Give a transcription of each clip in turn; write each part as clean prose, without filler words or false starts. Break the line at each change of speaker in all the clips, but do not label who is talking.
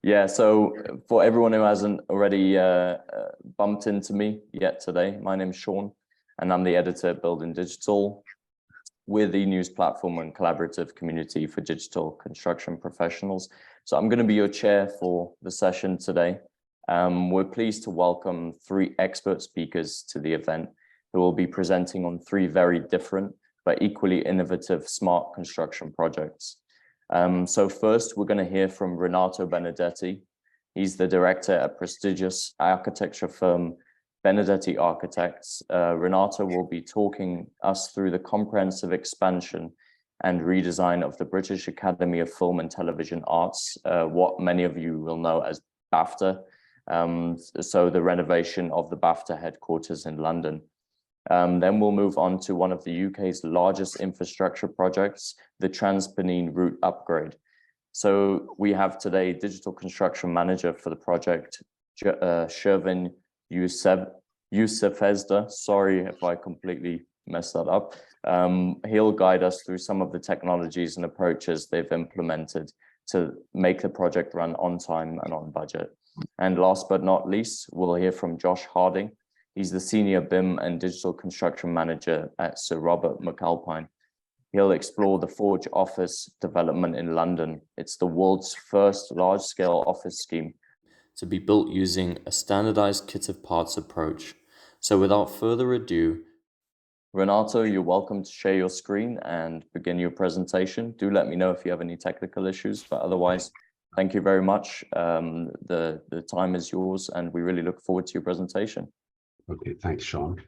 Yeah, so for everyone who hasn't already bumped into me yet today, my name's Sean, and I'm the editor at Building Digital. We're the news platform and collaborative community for digital construction professionals. So I'm going to be your chair for the session today. We're pleased to welcome three expert speakers to the event who will be presenting on three very different but equally innovative smart construction projects. So first, we're going to hear from Renato Benedetti. He's the director at prestigious architecture firm Benedetti Architects. Renato will be talking us through the comprehensive expansion and redesign of the British Academy of Film and Television Arts, what many of you will know as BAFTA. So the renovation of the BAFTA headquarters in London. Then we'll move on to one of the UK's largest infrastructure projects, the Transpennine Route Upgrade. So we have today digital construction manager for the project, Shervin Yousefzada. Sorry if I completely messed that up. He'll guide us through some of the technologies and approaches they've implemented to make the project run on time and on budget. And last but not least, we'll hear from Josh Harding. He's the Senior BIM and Digital Construction Manager at Sir Robert McAlpine. He'll explore the Forge office development in London. It's the world's first large-scale office scheme to be built using a standardized kit of parts approach. So without further ado, Renato, you're welcome to share your screen and begin your presentation. Do let me know if you have any technical issues, but otherwise, thank you very much. The time is yours, and we really look forward to your presentation.
Okay, thanks, Sean.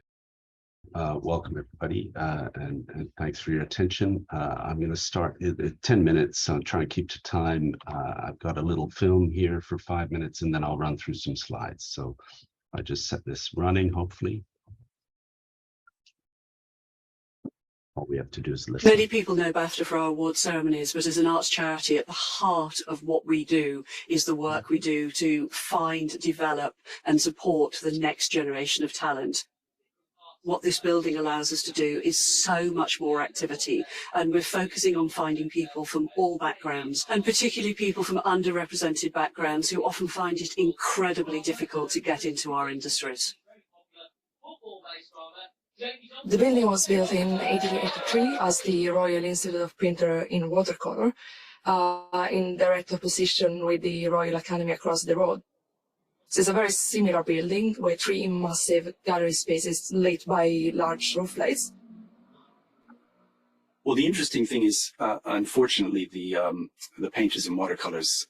Welcome, everybody, and thanks for your attention. I'm going to start at 10 minutes, so I'm trying to keep to time. I've got a little film here for 5 minutes, and then I'll run through some slides. So I just set this running, hopefully. All we have to do is listen.
Many people know BAFTA for our award ceremonies, but as an arts charity, at the heart of what we do is the work we do to find, develop, and support the next generation of talent. What this building allows us to do is so much more activity, and we're focusing on finding people from all backgrounds, and particularly people from underrepresented backgrounds who often find it incredibly difficult to get into our industries.
The building was built in 1883 as the Royal Institute of Printer in watercolor, in direct opposition with the Royal Academy across the road. So it's a very similar building with three massive gallery spaces lit by large roof lights.
Well, the interesting thing is, unfortunately, the painters and watercolors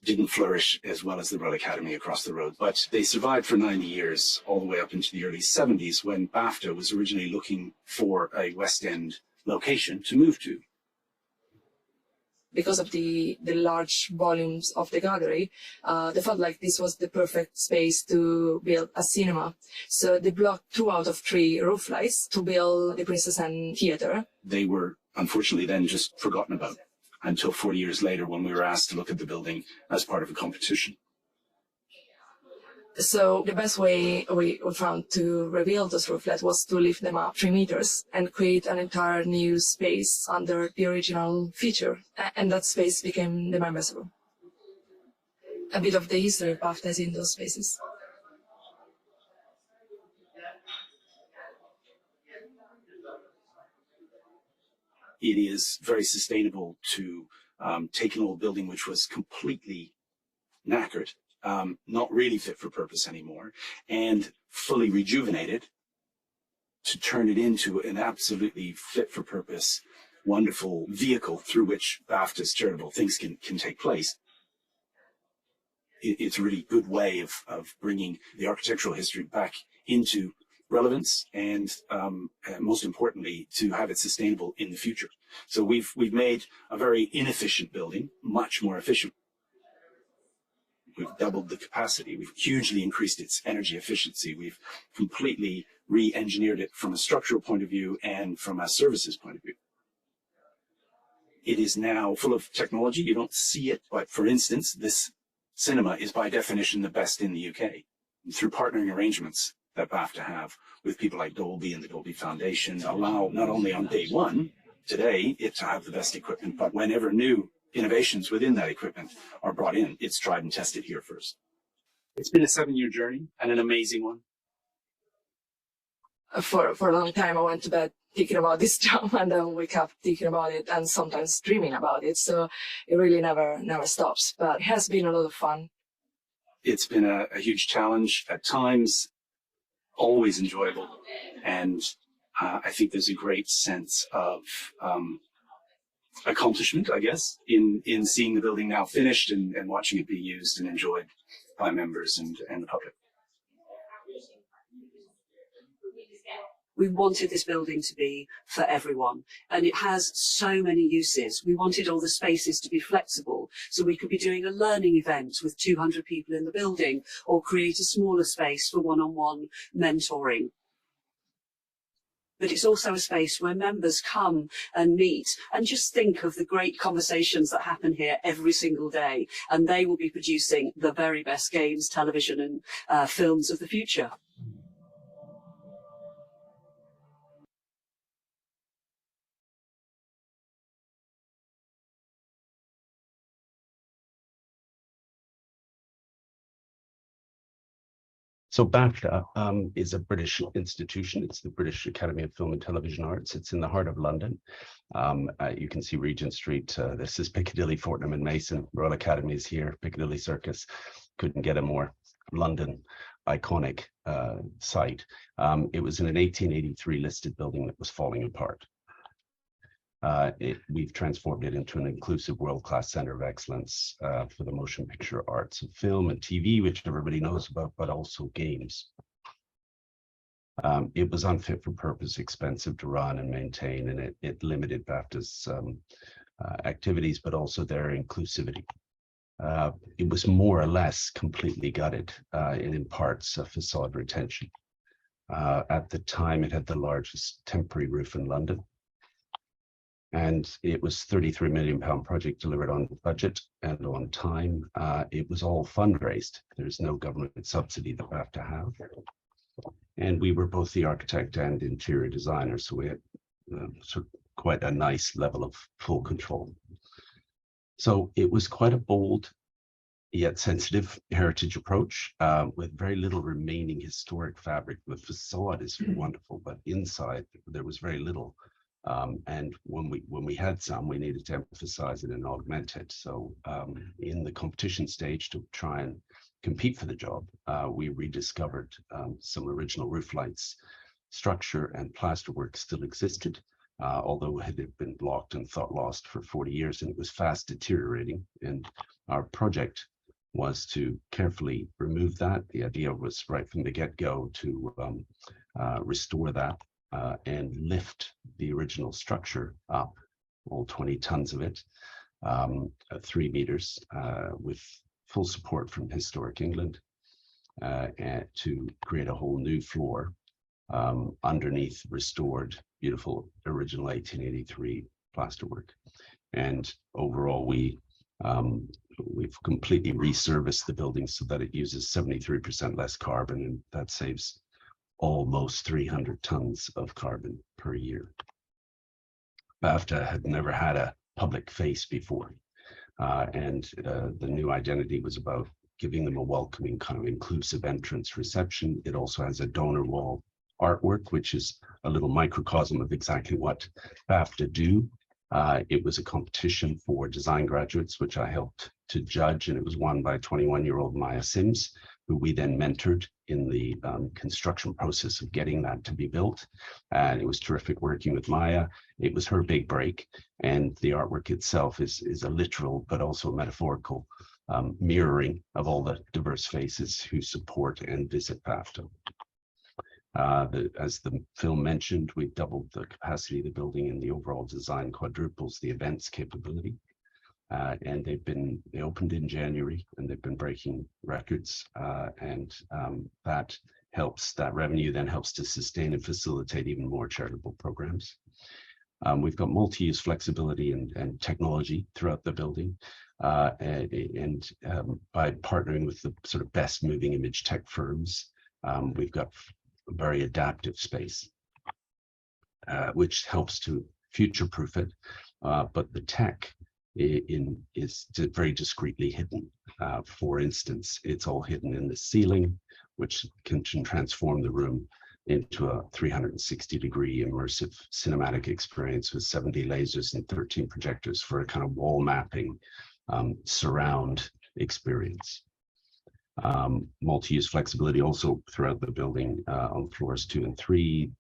didn't flourish as well as the Royal Academy across the road, but they survived for 90 years, all the way up into the early 70s, when BAFTA was originally looking for a West End location to move to.
Because of the large volumes of the gallery, they felt like this was the perfect space to build a cinema. So they blocked 2 out of 3 roof lights to build the Princess Anne Theatre.
They were, unfortunately, then just forgotten about until 40 years later, when we were asked to look at the building as part of a competition.
So the best way we found to rebuild those roof lights was to lift them up 3 meters and create an entire new space under the original feature. And that space became the members' room. A bit of the history of BAFTA is in those spaces.
It is very sustainable to take an old building which was completely knackered, not really fit for purpose anymore, and fully rejuvenate it to turn it into an absolutely fit for purpose, wonderful vehicle through which BAFTA's charitable things can take place. It's a really good way of bringing the architectural history back into relevance, and most importantly, to have it sustainable in the future. So we've made a very inefficient building much more efficient. We've doubled the capacity. We've hugely increased its energy efficiency. We've completely re-engineered it from a structural point of view and from a services point of view. It is now full of technology. You don't see it, but for instance, this cinema is by definition the best in the UK. And through partnering arrangements that BAFTA have with people like Dolby and the Dolby Foundation, allow not only on day one, today, it to have the best equipment, but whenever new innovations within that equipment are brought in. It's tried and tested here first. It's been a 7-year journey and an amazing one.
For a long time, I went to bed thinking about this job and then wake up thinking about it and sometimes dreaming about it. So it really never stops, but it has been a lot of fun.
It's been a huge challenge at times, always enjoyable. And I think there's a great sense of accomplishment, I guess, in seeing the building now finished and watching it be used and enjoyed by members and the public.
We wanted this building to be for everyone, and it has so many uses. We wanted all the spaces to be flexible, so we could be doing a learning event with 200 people in the building, or create a smaller space for one-on-one mentoring. But it's also a space where members come and meet and just think of the great conversations that happen here every single day, and they will be producing the very best games, television and films of the future.
So BAFTA is a British institution. It's the British Academy of Film and Television Arts. It's in the heart of London. You can see Regent Street. This is Piccadilly, Fortnum and Mason. Royal Academy is here. Piccadilly Circus. Couldn't get a more London iconic site. It was in an 1883 listed building that was falling apart. We've transformed it into an inclusive world-class center of excellence for the motion picture arts of film and TV, which everybody knows about, but also games. It was unfit for purpose, expensive to run and maintain, and it limited BAFTA's activities, but also their inclusivity. It was more or less completely gutted and in parts of facade retention. At the time, it had the largest temporary roof in London. And it was £33 million project delivered on budget and on time. It was all fundraised. There's no government subsidy that we have to have. And we were both the architect and interior designer, so we had sort of quite a nice level of full control. So it was quite a bold yet sensitive heritage approach with very little remaining historic fabric. The facade is wonderful, but inside there was very little. And when we had some, we needed to emphasize it and augment it. So in the competition stage to try and compete for the job, we rediscovered some original roof lights. Structure and plasterwork still existed, although it had been blocked and thought lost for 40 years, and it was fast deteriorating. And our project was to carefully remove that. The idea was right from the get-go to restore that. And lift the original structure up, all 20 tons of it, 3 meters, with full support from Historic England, and to create a whole new floor underneath restored, beautiful original 1883 plasterwork. And overall, we've completely resurfaced the building so that it uses 73% less carbon, and that saves almost 300 tons of carbon per year. BAFTA had never had a public face before, and the new identity was about giving them a welcoming, kind of inclusive entrance reception. It also has a donor wall artwork, which is a little microcosm of exactly what BAFTA do. It was a competition for design graduates, which I helped to judge, and it was won by 21-year-old Maya Sims, who we then mentored in the construction process of getting that to be built. And it was terrific working with Maya. It was her big break. And the artwork itself is a literal, but also a metaphorical mirroring of all the diverse faces who support and visit BAFTA. As the film mentioned, we've doubled the capacity of the building, and the overall design quadruples the events capability. And they opened in January, and they've been breaking records, and that revenue then helps to sustain and facilitate even more charitable programs. We've got multi-use flexibility and technology throughout the building, and by partnering with the sort of best moving image tech firms, we've got a very adaptive space, which helps to future-proof it, but the tech is very discreetly hidden. For instance, it's all hidden in the ceiling, which can transform the room into a 360-degree immersive cinematic experience with 70 lasers and 13 projectors for a kind of wall mapping surround experience. Multi-use flexibility also throughout the building on floors 2 and 3.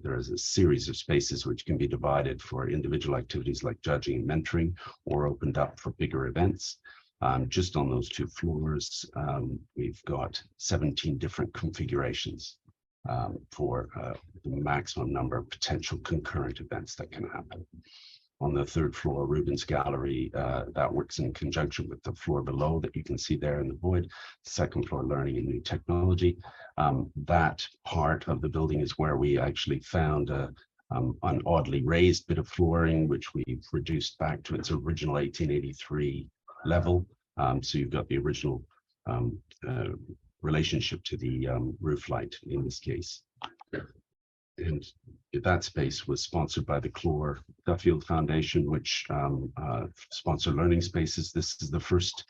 There is a series of spaces which can be divided for individual activities like judging and mentoring, or opened up for bigger events. Just on those 2 floors, we've got 17 different configurations for the maximum number of potential concurrent events that can happen. On the 3rd floor, Rubens Gallery, that works in conjunction with the floor below that you can see there in the void. 2nd floor, learning and new technology. That part of the building is where we actually found an oddly raised bit of flooring, which we've reduced back to its original 1883 level. So you've got the original relationship to the roof light in this case. And that space was sponsored by the Clore Duffield Foundation, which sponsor learning spaces. This is the first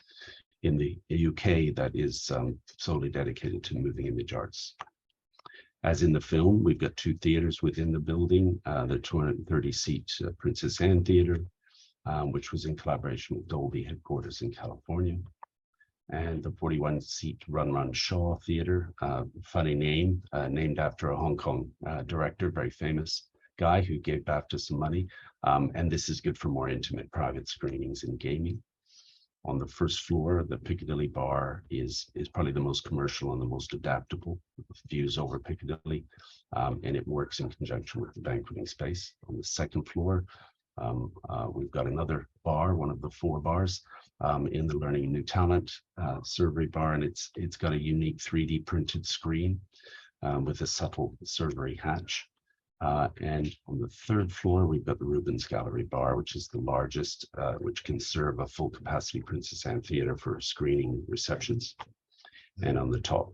in the UK that is solely dedicated to moving image arts. As in the film, we've got 2 theaters within the building, the 230-seat Princess Anne Theater, which was in collaboration with Dolby headquarters in California, and the 41-seat Run Run Shaw Theater, funny name, named after a Hong Kong director, very famous guy who gave BAFTA some money. And this is good for more intimate private screenings and gaming. On the 1st floor, the Piccadilly Bar is probably the most commercial and the most adaptable, with views over Piccadilly, and it works in conjunction with the banqueting space. On the 2nd floor, we've got another bar, one of the 4 bars in the Learning and New Talent Survey bar, and it's got a unique 3D printed screen with a subtle survey hatch. And on the 3rd floor, we've got the Rubens Gallery bar, which is the largest, which can serve a full capacity Princess Anne Theater for screening receptions. And on the top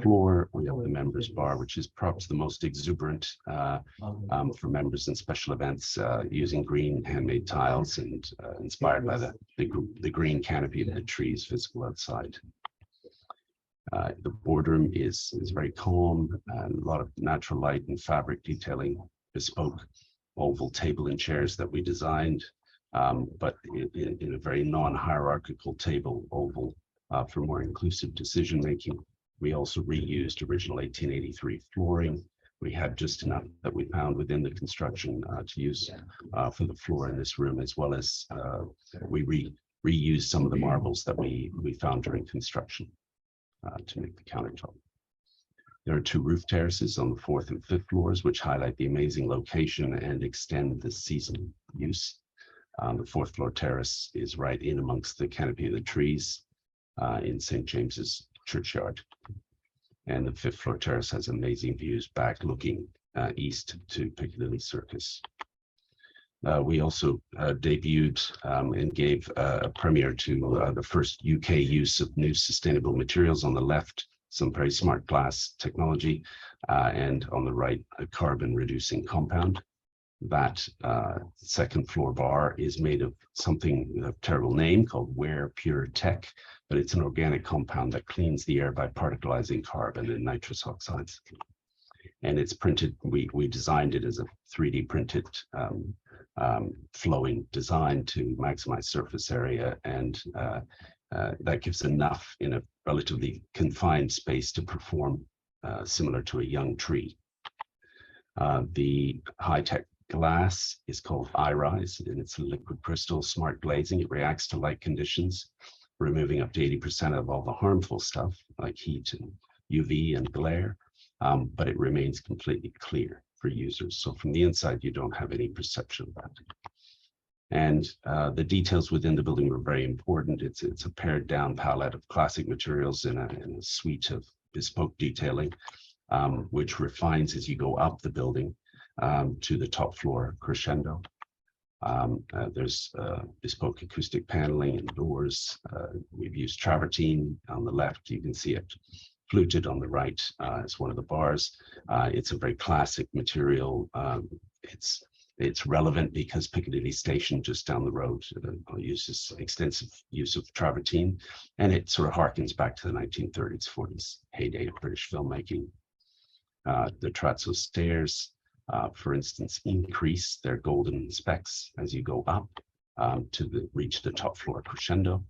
floor, we have the members bar, which is perhaps the most exuberant for members in special events, using green handmade tiles and inspired by the green canopy of the trees visible outside. The boardroom is very calm, and a lot of natural light and fabric detailing, bespoke oval table and chairs that we designed, but in a very non-hierarchical table oval for more inclusive decision making. We also reused original 1883 flooring. We had just enough that we found within the construction to use for the floor in this room, as well as we reused some of the marbles that we found during construction to make the countertop. There are 2 roof terraces on the 4th and 5th floors, which highlight the amazing location and extend the seasonal use. The 4th floor terrace is right in amongst the canopy of the trees in St. James's Churchyard. And the 5th floor terrace has amazing views back looking east to Piccadilly Circus. We also debuted and gave a premiere to the first UK use of new sustainable materials. On the left, some very smart glass technology, and on the right, a carbon reducing compound. That 2nd floor bar is made of something with a terrible name called Wear Pure Tech, but it's an organic compound that cleans the air by particleizing carbon and nitrous oxides. And it's printed, we designed it as a 3D printed flowing design to maximize surface area, and that gives enough in a relatively confined space to perform similar to a young tree. The high-tech glass is called iRise, and it's a liquid crystal smart glazing. It reacts to light conditions, removing up to 80% of all the harmful stuff like heat and UV and glare, but it remains completely clear for users. So from the inside, you don't have any perception of that. And the details within the building were very important. It's a pared down palette of classic materials in a suite of bespoke detailing, which refines as you go up the building to the top floor crescendo. There's bespoke acoustic paneling and doors. We've used travertine on the left. You can see it fluted on the right as one of the bars. It's a very classic material. It's relevant because Piccadilly Station just down the road uses extensive use of travertine, and it sort of harkens back to the 1930s, 40s heyday of British filmmaking. The Terrazzo stairs, for instance, increase their golden specks as you go up to reach the top floor crescendo.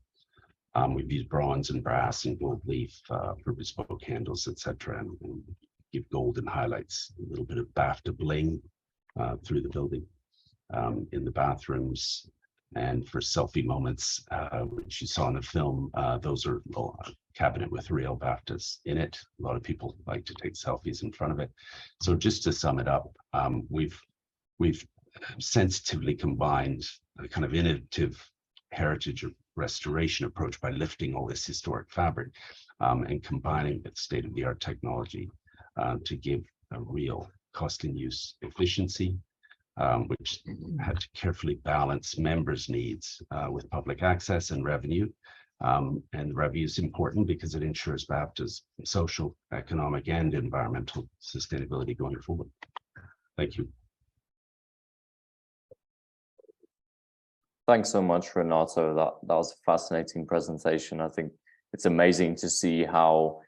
We've used bronze and brass and gold leaf for bespoke handles, etc., and give golden highlights, a little bit of BAFTA bling through the building in the bathrooms. And for selfie moments, which you saw in the film, those are a cabinet with real BAFTAs in it. A lot of people like to take selfies in front of it. So just to sum it up, we've sensitively combined a kind of innovative heritage of restoration approach by lifting all this historic fabric and combining with state-of-the-art technology to give a real cost and use efficiency, which had to carefully balance members' needs with public access and revenue. And revenue is important because it ensures BAFTA's social, economic, and environmental sustainability going forward. Thank you.
Thanks so much, Renato. That was a fascinating presentation. I think it's amazing to see how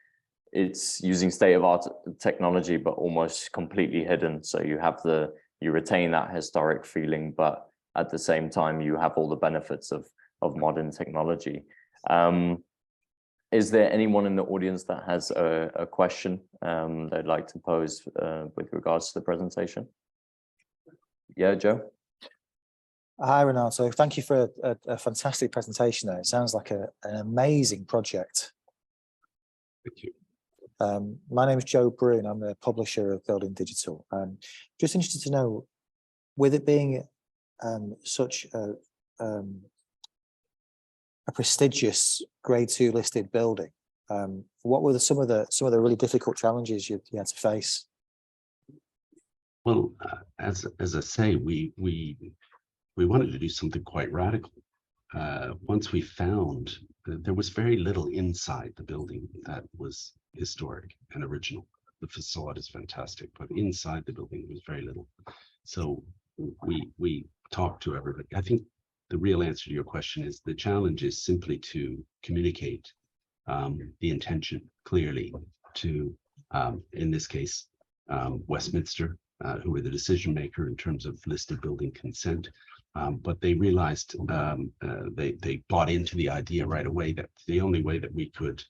it's using state-of-art technology, but almost completely hidden. So you retain that historic feeling, but at the same time, you have all the benefits of modern technology. Is there anyone in the audience that has a question they'd like to pose with regards to the presentation? Yeah, Joe?
Hi, Renato. Thank you for a fantastic presentation there. It sounds like an amazing project.
Thank you.
My name is Joe Brune. I'm the publisher of Building Digital. Just interested to know, with it being such a prestigious Grade 2 listed building, what were some of the really difficult challenges you had to face?
Well, as I say, we wanted to do something quite radical. Once we found that there was very little inside the building that was historic and original. The facade is fantastic, but inside the building was very little. So we talked to everybody. I think the real answer to your question is the challenge is simply to communicate the intention clearly to, in this case, Westminster, who were the decision maker in terms of listed building consent. But they realized they bought into the idea right away that the only way that we could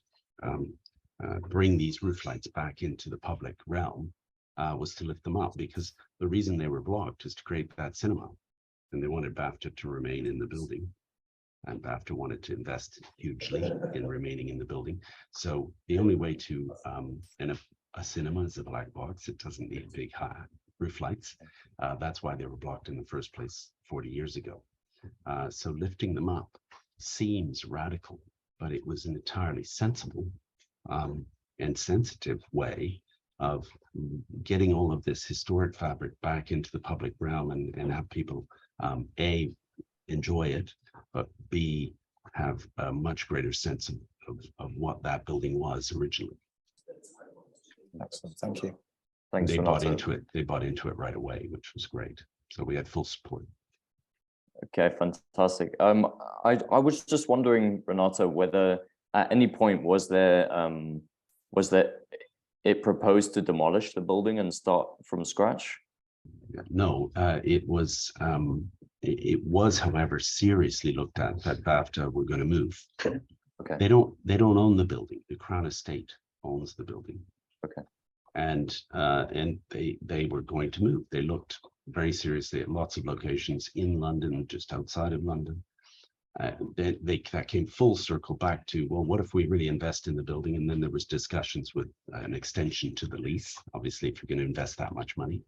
bring these roof lights back into the public realm was to lift them up, because the reason they were blocked is to create that cinema, and they wanted BAFTA to remain in the building, and BAFTA wanted to invest hugely in remaining in the building. So the only way to and a cinema is a black box, it doesn't need big high roof lights. That's why they were blocked in the first place 40 years ago. So lifting them up seems radical, but it was an entirely sensible and sensitive way of getting all of this historic fabric back into the public realm and have people A, enjoy it, but B, have a much greater sense of what that building was originally.
Excellent, thank you.
Thanks,
They
Renato.
bought into it. They bought into it right away, which was great. So we had full support.
Okay, fantastic. I was just wondering, Renato, whether at any point was there it proposed to demolish the building and start from scratch?
No, it was, however, seriously looked at that BAFTA were going to move.
Okay.
They don't own the building. The Crown Estate owns the building.
Okay.
And they were going to move. They looked very seriously at lots of locations in London, just outside of London. That came full circle back to, well, what if we really invest in the building? And then there was discussions with an extension to the lease, obviously, if you're going to invest that much money.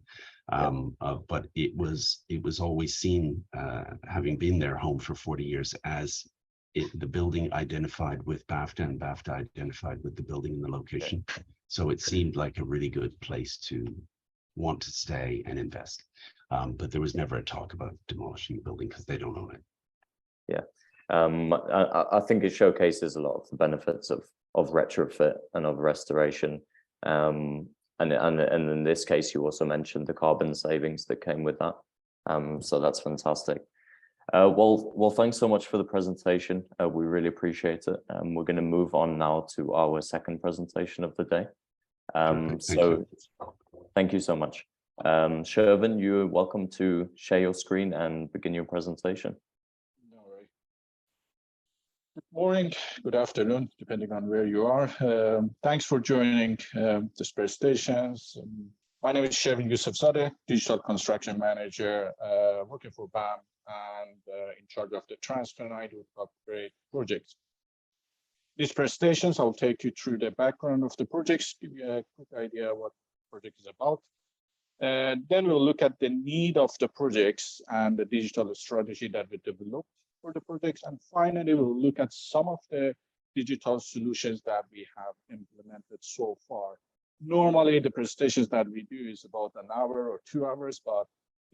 But it was always seen, having been their home for 40 years, as the building identified with BAFTA and BAFTA identified with the building and the location. So it seemed like a really good place to want to stay and invest. But there was never a talk about demolishing the building because they don't own it.
Yeah, I think it showcases a lot of the benefits of retrofit and of restoration. And in this case, you also mentioned the carbon savings that came with that. So that's fantastic. Well, thanks so much for the presentation. We really appreciate it. We're going to move on now to our second presentation of the day. Thank you so much. Shervin, you're welcome to share your screen and begin your presentation.
All right. Good morning, good afternoon, depending on where you are. Thanks for joining this presentation. My name is Shervin Yousefzadeh, Digital Construction Manager, working for BAM and in charge of the TransPennine upgrade project. These presentations, I'll take you through the background of the projects, give you a quick idea what the project is about. Then we'll look at the need of the projects and the digital strategy that we developed for the projects. And finally, we'll look at some of the digital solutions that we have implemented so far. Normally, the presentations that we do is about an hour or 2 hours, but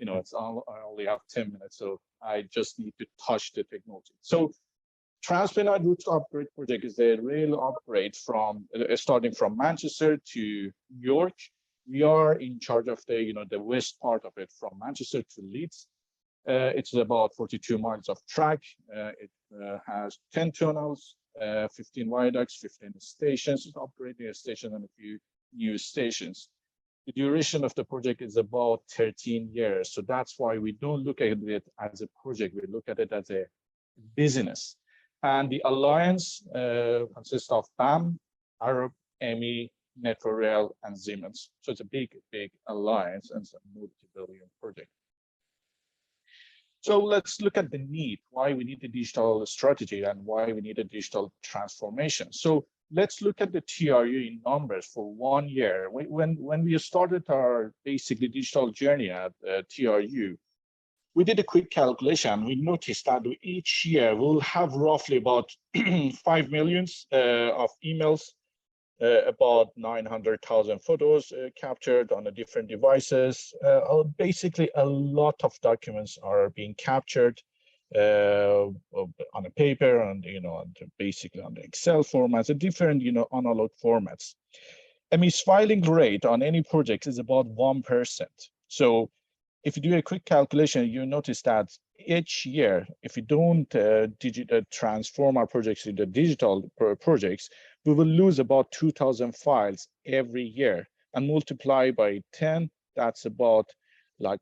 I only have 10 minutes, so I just need to touch the technology. So TransPennine Route Upgrade project is a rail upgrade from starting from Manchester to York. We are in charge of the the west part of it from Manchester to Leeds. It's about 42 miles of track. It has 10 tunnels, 15 viaducts, 15 stations, upgrading a station and a few new stations. The duration of the project is about 13 years. So that's why we don't look at it as a project. We look at it as a business. And the alliance consists of BAM, Arab, EMI, Metrorail, and Siemens. So it's a big alliance and it's a multi-billion project. So let's look at the need, why we need the digital strategy and why we need a digital transformation. So let's look at the TRU in numbers for 1 year. When we started our basically digital journey at TRU, we did a quick calculation. We noticed that each year we'll have roughly about 5 million of emails, about 900,000 photos captured on the different devices. Basically, a lot of documents are being captured on a paper and basically on the Excel formats, a different analog formats. A misfiling rate on any project is about 1%. So if you do a quick calculation, you notice that each year, if we don't transform our projects into digital projects, we will lose about 2,000 files every year, and multiply by 10, that's about like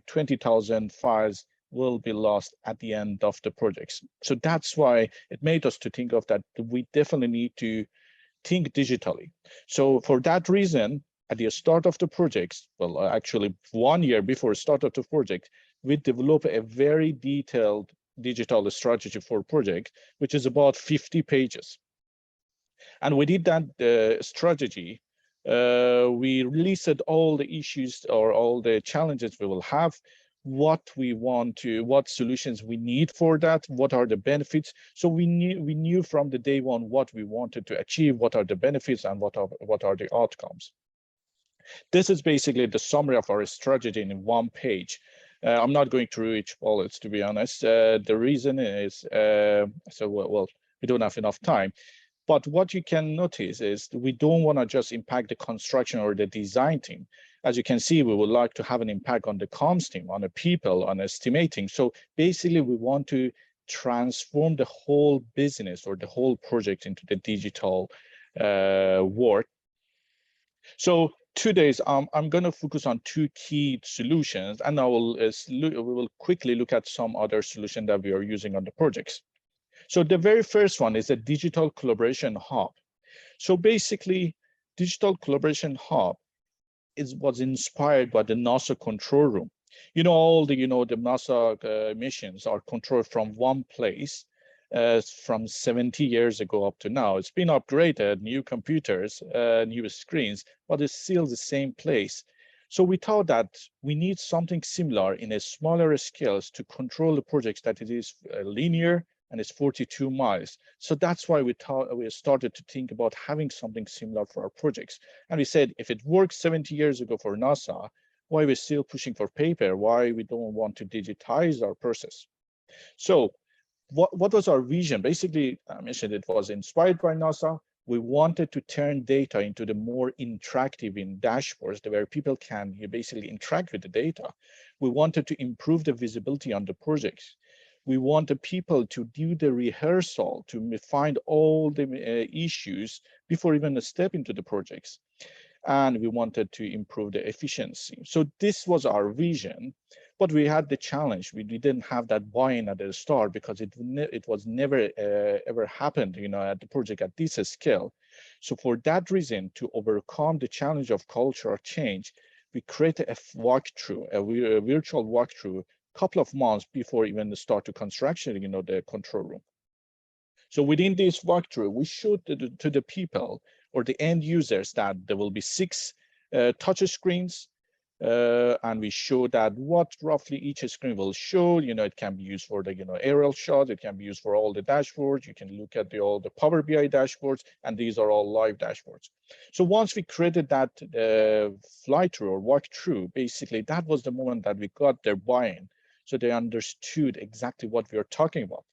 20,000 files will be lost at the end of the projects. So that's why it made us to think of that we definitely need to think digitally. So for that reason, at the start of the projects, well, actually 1 year before start of the project, we developed a very detailed digital strategy for project, which is about 50 pages. And we did that strategy. We listed all the issues or all the challenges we will have, what solutions we need for that, what are the benefits. So we knew from the day one what we wanted to achieve, what are the benefits and what are the outcomes. This is basically the summary of our strategy in 1 page. I'm not going through each bullets, to be honest. The reason is, we don't have enough time. But what you can notice is we don't want to just impact the construction or the design team. As you can see, we would like to have an impact on the comms team, on the people, on estimating. So basically, we want to transform the whole business or the whole project into the digital world. So today, I'm going to focus on 2 key solutions, and we will quickly look at some other solutions that we are using on the projects. So the very first one is a digital collaboration hub. So basically, digital collaboration hub was inspired by the NASA control room. All the the NASA missions are controlled from one place from 70 years ago up to now. It's been upgraded, new computers, new screens, but it's still the same place. So we thought that we need something similar in a smaller scales to control the projects that it is linear and it's 42 miles. So that's why we started to think about having something similar for our projects. And we said, if it worked 70 years ago for NASA, why are we still pushing for paper? Why we don't want to digitize our process? So what was our vision? Basically, I mentioned it was inspired by NASA. We wanted to turn data into the more interactive in dashboards where people can basically interact with the data. We wanted to improve the visibility on the projects. We wanted people to do the rehearsal, to find all the issues before even a step into the projects. And we wanted to improve the efficiency. So this was our vision, but we had the challenge. We didn't have that buy-in at the start because it was never ever happened, at the project at this scale. So for that reason, to overcome the challenge of cultural change, we created a walkthrough, a virtual walkthrough, couple of months before even the start of construction, the control room. So within this walkthrough, we showed to the people or the end users that there will be 6 touch screens, and we show that what roughly each screen will show. It can be used for the aerial shots, it can be used for all the dashboards. You can look at all the Power BI dashboards, and these are all live dashboards. So once we created that fly-through or walk-through, basically that was the moment that we got their buy-in. So they understood exactly what we are talking about.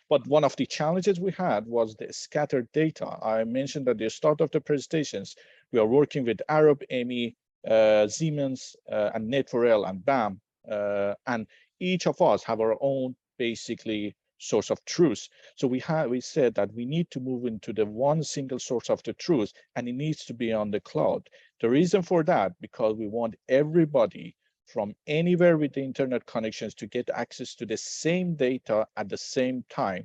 But one of the challenges we had was the scattered data. I mentioned at the start of the presentations, we are working with Arup, EMI, Siemens, and Net4L and BAM, and each of us have our own basically source of truth. So we said that we need to move into the one single source of the truth, and it needs to be on the cloud. The reason for that, because we want everybody from anywhere with the internet connections to get access to the same data at the same time.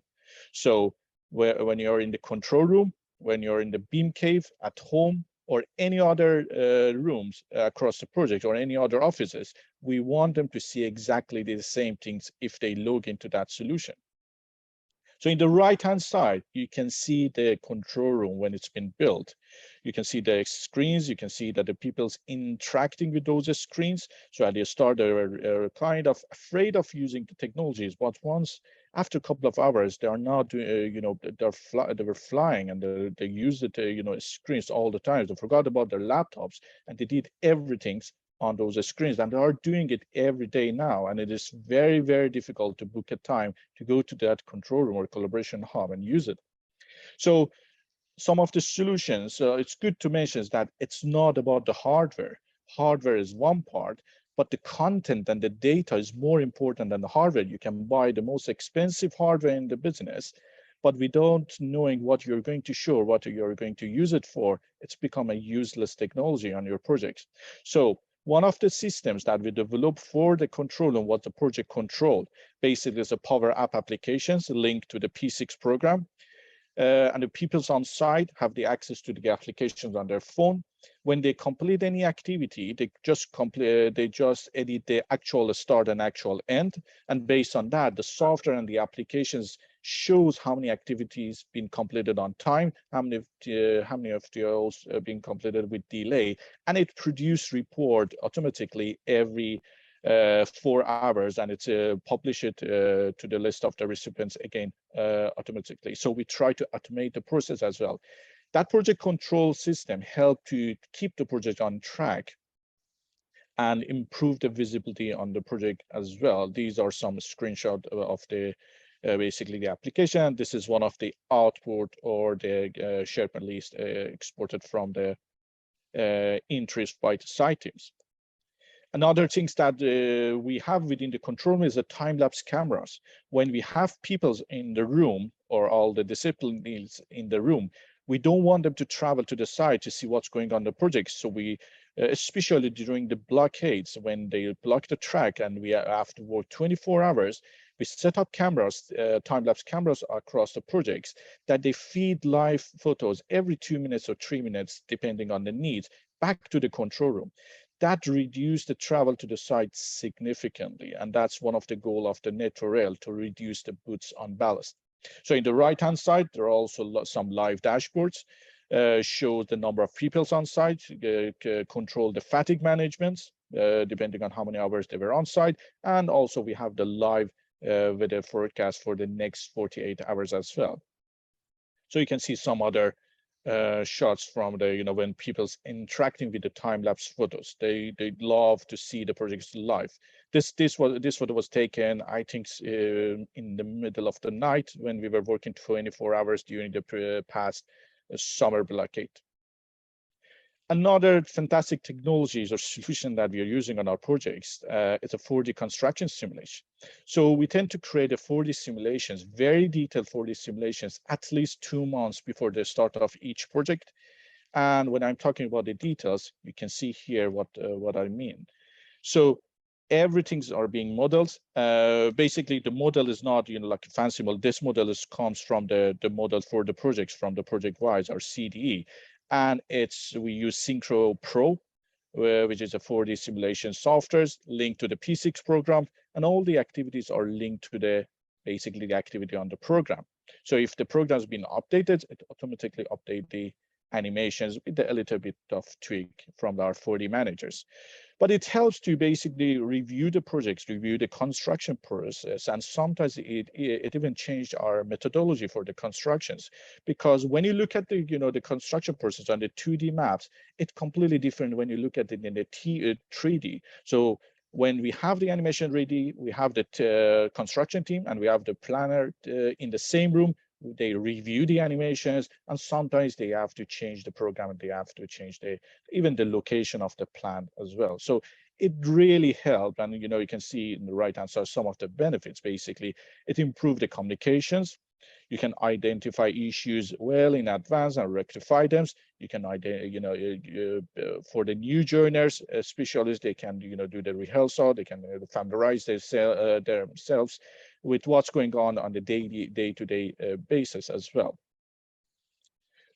So when you're in the control room, when you're in the beam cave at home, or any other rooms across the project, or any other offices, we want them to see exactly the same things if they log into that solution. So in the right-hand side, you can see the control room when it's been built. You can see the screens. You can see that the people's interacting with those screens. So at the start, they were kind of afraid of using the technologies, but after a couple of hours, they are now doing, they were flying, and they used the screens all the time. They forgot about their laptops, and they did everything on those screens, and they are doing it every day now. And it is very, very difficult to book a time to go to that control room or collaboration hub and use it. So some of the solutions, it's good to mention that it's not about the hardware. Hardware is one part, but the content and the data is more important than the hardware. You can buy the most expensive hardware in the business, but without knowing what you're going to show, what you're going to use it for, it's become a useless technology on your projects. So one of the systems that we developed for the control room was the project control. Basically, it's a Power App applications linked to the P6 program. And the people on site have the access to the applications on their phone. When they complete any activity, they just edit the actual start and actual end. And based on that, the software and the applications shows how many activities been completed on time, how many of those being completed with delay, and it produces report automatically every 4 hours, and it's publish it to the list of the recipients again automatically. So we try to automate the process as well. That project control system helped to keep the project on track and improve the visibility on the project as well. These are some screenshots of the basically the application. This is one of the output or the SharePoint list exported from the interest by the site teams. Another things that we have within the control room is the time-lapse cameras. When we have people in the room or all the disciplines in the room, we don't want them to travel to the site to see what's going on in the project. So we, especially during the blockades, when they block the track and we have to work 24 hours, we set up cameras, time-lapse cameras across the projects that they feed live photos every 2 minutes or 3 minutes, depending on the needs, back to the control room. That reduced the travel to the site significantly. And that's one of the goals of the Net4L, to reduce the boots on ballast. So in the right-hand side, there are also some live dashboards, show the number of people on site, control the fatigue management, depending on how many hours they were on site. And also we have the live weather forecast for the next 48 hours as well. So you can see some other shots from the, when people's interacting with the time-lapse photos. They love to see the projects live. This photo was taken, I think, in the middle of the night when we were working 24 hours during the past summer blockade. Another fantastic technologies or solution that we are using on our projects is a 4D construction simulation. So we tend to create a 4D simulations, very detailed 4D simulations, at least 2 months before the start of each project. And when I'm talking about the details, you can see here what I mean. So everything's are being modeled. Basically, the model is not like a fancy model. This model comes from the model for the projects from the ProjectWise or CDE. And we use Synchro Pro, which is a 4D simulation software linked to the P6 program, and all the activities are linked to basically the activity on the program. So if the program has been updated, it automatically updates the animations with a little bit of tweak from our 4D managers. But it helps to basically review the projects, review the construction process, and sometimes it even changed our methodology for the constructions. Because when you look at the the construction process on the 2D maps, it's completely different when you look at it in the 3D. So when we have the animation ready, we have the construction team and we have the planner in the same room. They review the animations, and sometimes they have to change the program and they have to change even the location of the plant as well. So it really helped, and you can see in the right hand side some of the benefits. Basically, it improved the communications. You can identify issues well in advance and rectify them. You can for the new joiners, specialists, they can do the rehearsal. They can familiarize themselves with what's going on the day-to-day basis as well.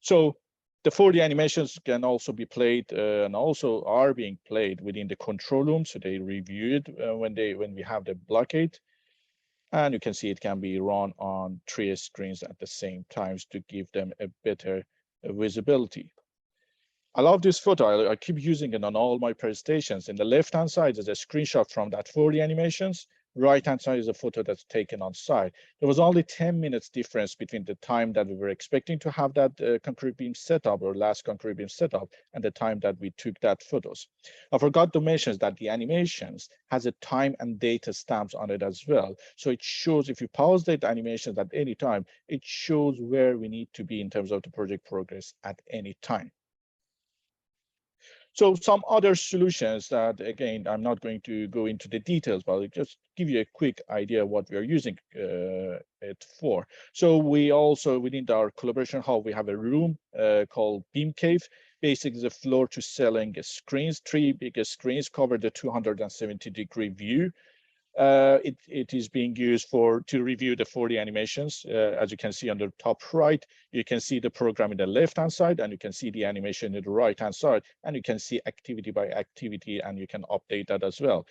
So the 4D animations can also be played and also are being played within the control room. So they review it when we have the blockade. And you can see it can be run on 3 screens at the same time to give them a better visibility. I love this photo. I keep using it on all my presentations. In the left-hand side is a screenshot from that 4D animations. Right-hand side is a photo that's taken on site. There was only 10 minutes difference between the time that we were expecting to have that concrete beam set up or last concrete beam set up and the time that we took that photos. I forgot to mention that the animations has a time and data stamps on it as well. So it shows if you pause the animations at any time, it shows where we need to be in terms of the project progress at any time. So some other solutions that, again, I'm not going to go into the details, but I'll just give you a quick idea of what we are using it for. So we also, within our collaboration hall, we have a room called Beam Cave. Basically, the floor to ceiling screens, 3 big screens cover the 270-degree view. It is being used to review the 4D animations. As you can see on the top right, you can see the program in the left-hand side, and you can see the animation in the right-hand side, and you can see activity by activity, and you can update that as well.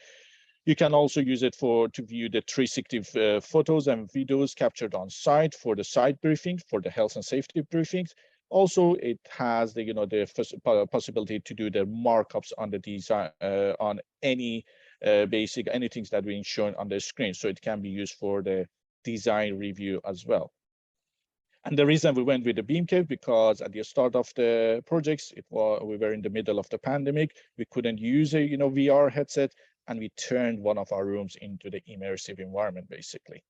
You can also use it to view the 360 photos and videos captured on site for the site briefing, for the health and safety briefings. Also, it has the possibility to do the markups on the design on any anything that being shown on the screen. So it can be used for the design review as well. And the reason we went with the Beam Cave, because at the start of the projects, we were in the middle of the pandemic. We couldn't use a VR headset, and we turned one of our rooms into the immersive environment, basically.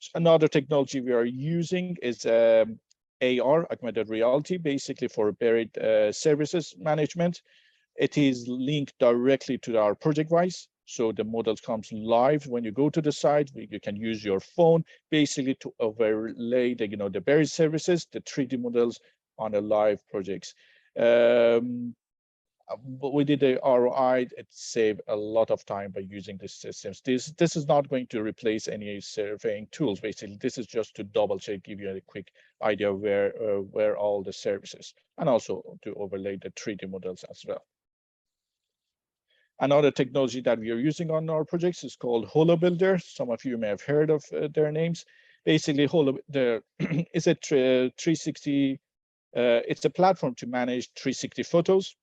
So another technology we are using is AR, augmented reality, basically for buried services management. It is linked directly to our ProjectWise. So the model comes live when you go to the site. You can use your phone basically to overlay the buried services, the 3D models on a live projects. But we did the ROI. It saved a lot of time by using these systems. This is not going to replace any surveying tools. Basically, this is just to double check, give you a quick idea where all the services, and also to overlay the 3D models as well. Another technology that we are using on our projects is called HoloBuilder. Some of you may have heard of their names. Basically, HoloBuilder is a 360. It's a platform to manage 360 photos.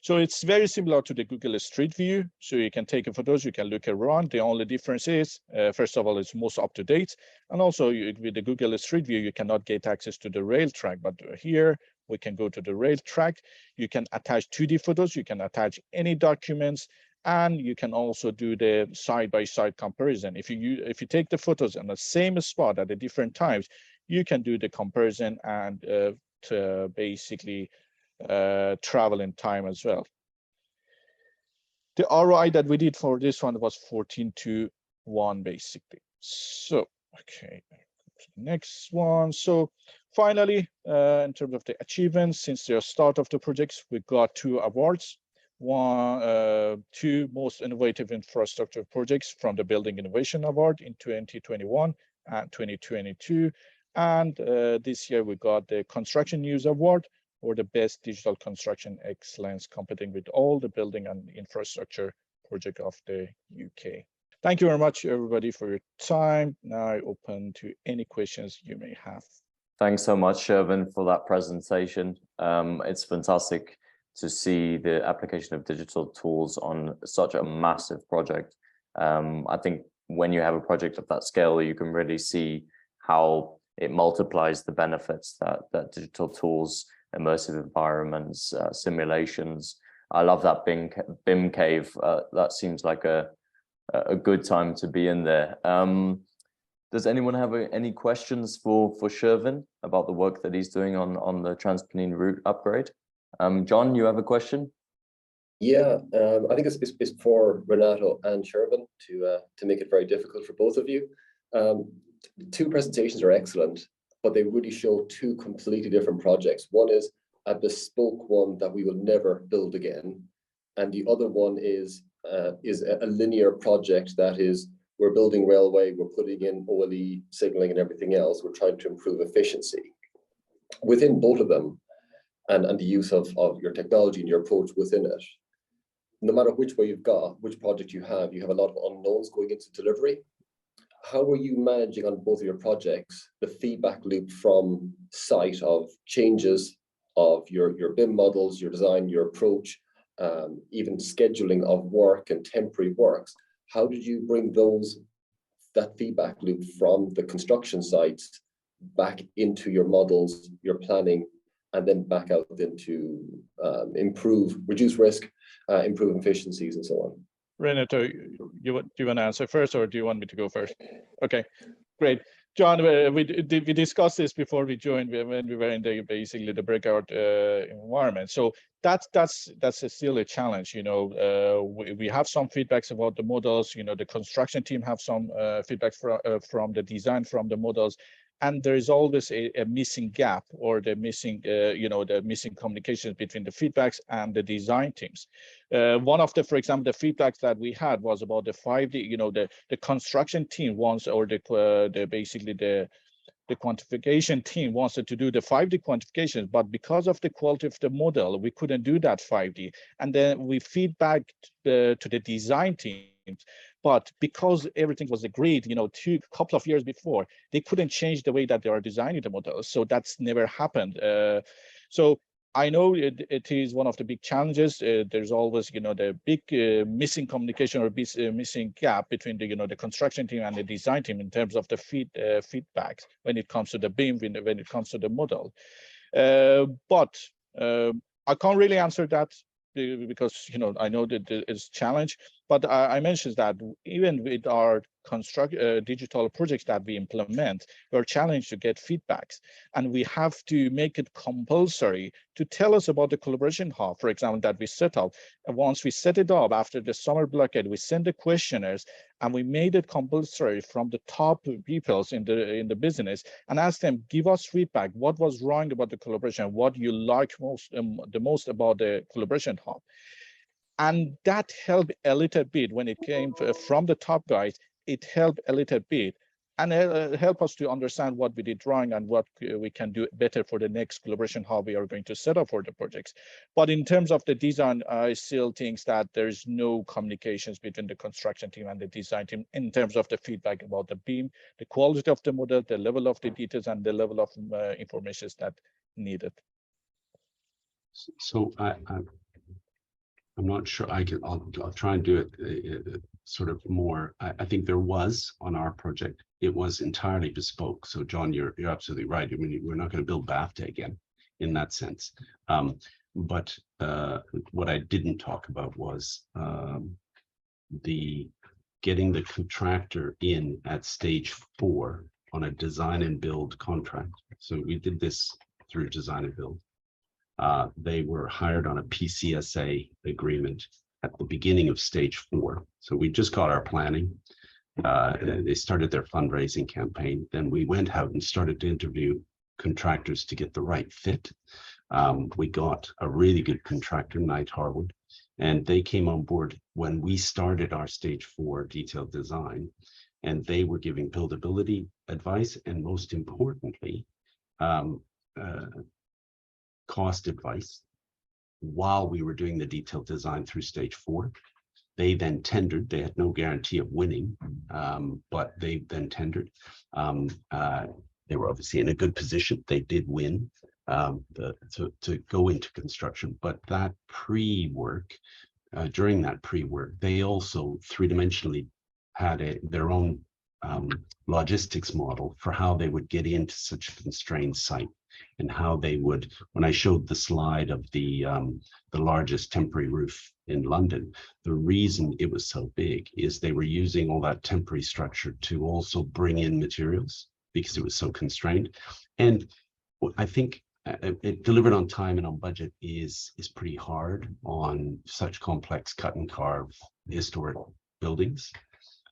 So it's very similar to the Google Street View. So you can take photos, you can look around. The only difference is, first of all, it's most up to date. And also with the Google Street View, you cannot get access to the rail track. But here we can go to the rail track. You can attach 2D photos, you can attach any documents, and you can also do the side-by-side comparison. If you take the photos on the same spot at the different times, you can do the comparison and to basically travel in time as well. The ROI that we did for this one was 14:1 basically. So, okay, next one. So finally, in terms of the achievements, since the start of the projects, we got 2 awards. Two most innovative infrastructure projects from the Building Innovation Award in 2021 and 2022. And this year we got the Construction News Award for the best digital construction excellence, competing with all the building and infrastructure project of the UK. Thank you very much, everybody, for your time. Now I open to any questions you may have.
Thanks so much, Shervin, for that presentation. It's fantastic to see the application of digital tools on such a massive project. I think when you have a project of that scale, you can really see how it multiplies the benefits that digital tools, immersive environments, simulations. I love that BIM cave. That seems like a good time to be in there. Does anyone have any questions for Shervin about the work that he's doing on the TransPennine route upgrade? John, you have a question?
Yeah, I think it's for Renato and Shervin to make it very difficult for both of you. 2 presentations are excellent, but they really show 2 completely different projects. One is a bespoke one that we will never build again, and the other one is a linear project that is, we're building railway, we're putting in OLE signaling and everything else. We're trying to improve efficiency. Within both of them, and the use of your technology and your approach within it, no matter which way you've got, which project you have a lot of unknowns going into delivery. How are you managing on both of your projects the feedback loop from site of changes of your BIM models, your design, your approach, even scheduling of work and temporary works? How did you bring that feedback loop from the construction sites back into your models, your planning, and then back out into reduce risk, improve efficiencies, and so on?
Renato, do you want to answer first, or do you want me to go first? Okay, great. John, we discussed this before we joined, when we were in basically the breakout environment. So that's still a challenge. You know, we have some feedbacks about the models. You know, the construction team have some feedback from the design, from the models. And there is always a missing gap, or the missing, the missing communications between the feedbacks and the design teams. One of the, for example, the feedbacks that we had was about the 5D. You know, the construction team wants, or basically the quantification team wanted to do the 5D quantifications, but because of the quality of the model, we couldn't do that 5D. And then we feedback to the design teams. But because everything was agreed, you know, a couple of years before, they couldn't change the way that they are designing the models. So that's never happened. So I know it is one of the big challenges. There's always, you know, the big missing communication, or missing gap between the, the construction team and the design team in terms of the feedbacks when it comes to the BIM, when it comes to the model. But I can't really answer that, because I know that it's a challenge, but I mentioned that even with our digital projects that we implement, we're challenged to get feedbacks, and we have to make it compulsory to tell us about the collaboration hub, for example, that we set up. And once we set it up after the summer blockade, we send the questionnaires, and we made it compulsory from the top people in the business, and ask them, give us feedback. What was wrong about the collaboration? What you like the most about the collaboration hub? And that helped a little bit when it came from the top guys. It helped a little bit, and help us to understand what we did wrong and what we can do better for the next collaboration hub we are going to set up for the projects. But in terms of the design, I still think that there's no communications between the construction team and the design team in terms of the feedback about the BIM, the quality of the model, the level of the details, and the level of information that needed.
So I'm not sure I'll try and do it sort of more. I think there was on our project, it was entirely bespoke. So John, you're absolutely right. I mean, we're not going to build BAFTA again in that sense. But what I didn't talk about was getting the contractor in at stage 4 on a design and build contract. So we did this through design and build. They were hired on a PCSA agreement at the beginning of stage 4. So we just got our planning. They started their fundraising campaign. Then we went out and started to interview contractors to get the right fit. We got a really good contractor, Knight Harwood, and they came on board when we started our stage 4 detailed design, and they were giving buildability advice and, most importantly, cost advice while we were doing the detailed design through stage 4. They then tendered. They had no guarantee of winning, but they then tendered. They were obviously in a good position. They did win to go into construction, but that pre-work, during that pre-work, they also three-dimensionally had their own logistics model for how they would get into such a constrained site, and how they would, when I showed the slide of the largest temporary roof in London, the reason it was so big is they were using all that temporary structure to also bring in materials because it was so constrained. And I think it delivered on time and on budget is pretty hard on such complex cut and carve historic buildings.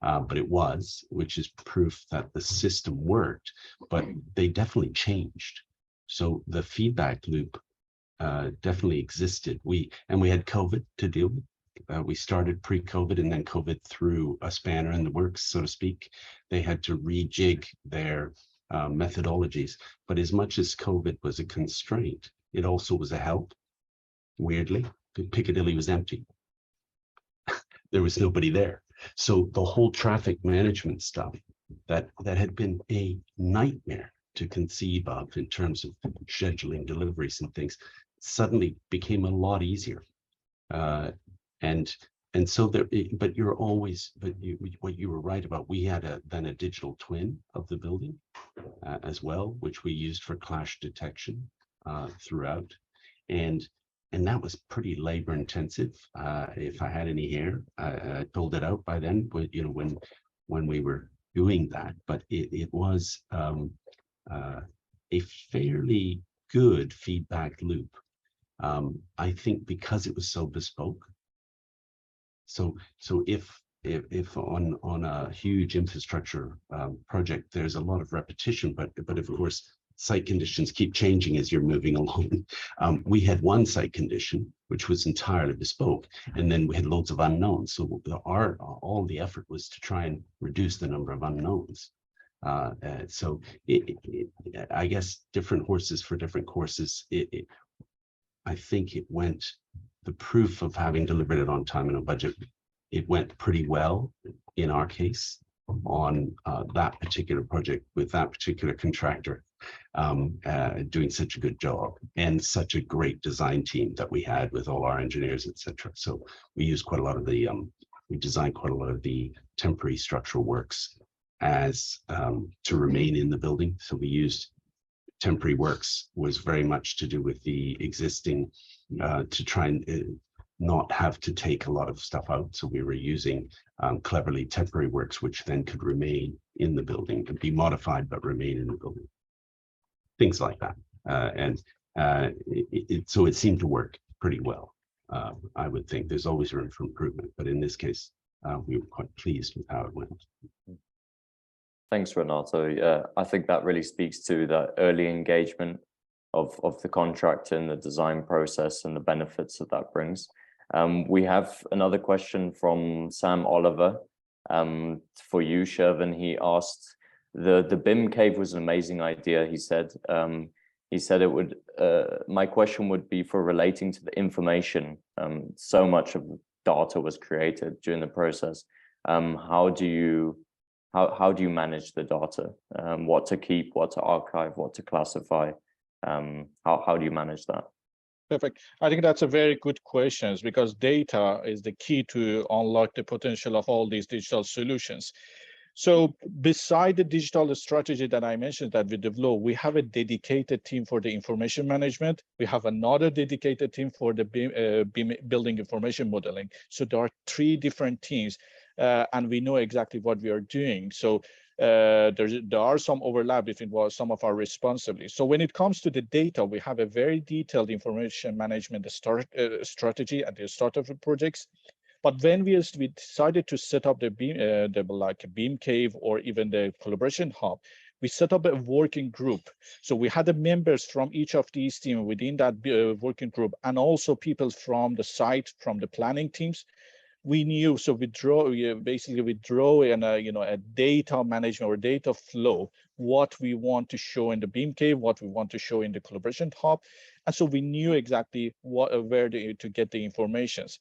But it was, which is proof that the system worked, but they definitely changed. So the feedback loop definitely existed. We had COVID to deal with. We started pre-COVID, and then COVID threw a spanner in the works, so to speak. They had to rejig their methodologies. But as much as COVID was a constraint, it also was a help. Weirdly, Piccadilly was empty. There was nobody there. So the whole traffic management stuff that had been a nightmare to conceive of in terms of scheduling deliveries and things suddenly became a lot easier. And so there, but you're always, what you were right about, we had then a digital twin of the building as well, which we used for clash detection throughout. And that was pretty labor intensive. If I had any hair, I pulled it out by then, but you know, when we were doing that, but it was a fairly good feedback loop. I think because it was so bespoke. So if on a huge infrastructure project, there's a lot of repetition, but of course, site conditions keep changing as you're moving along. We had one site condition, which was entirely bespoke, and then we had loads of unknowns. So all the effort was to try and reduce the number of unknowns. So I guess different horses for different courses. I think it went, the proof of having delivered it on time and on budget, it went pretty well in our case on that particular project with that particular contractor doing such a good job, and such a great design team that we had with all our engineers, etc. So we used quite a lot of the, we designed quite a lot of the temporary structural works as to remain in the building. So we used temporary works was very much to do with the existing to try and not have to take a lot of stuff out. So we were using cleverly temporary works, which then could remain in the building, could be modified, but remain in the building. Things like that. So it seemed to work pretty well. I would think there's always room for improvement, but in this case, we were quite pleased with how it went.
Thanks, Renato. I think that really speaks to the early engagement of the contractor in the design process and the benefits that that brings. We have another question from Sam Oliver for you, Shervin. He asked, the BIM cave was an amazing idea, he said. He said it would, my question would be for relating to the information. So much of data was created during the process. How do you manage the data? What to keep, what to archive, what to classify? How do you manage that?
Perfect. I think that's a very good question because data is the key to unlock the potential of all these digital solutions. So beside the digital strategy that I mentioned that we develop, we have a dedicated team for the information management. We have another dedicated team for the BIM building information modeling. So there are 3 different teams and we know exactly what we are doing. So there are some overlap between some of our responsibilities. So when it comes to the data, we have a very detailed information management strategy at the start of the projects. But when we decided to set up the BIM cave or even the collaboration hub, we set up a working group. So we had the members from each of these teams within that working group, and also people from the site, from the planning teams. We knew, so we draw in a data management or data flow, what we want to show in the BIM cave, what we want to show in the collaboration hub, and so we knew exactly where to get the informations.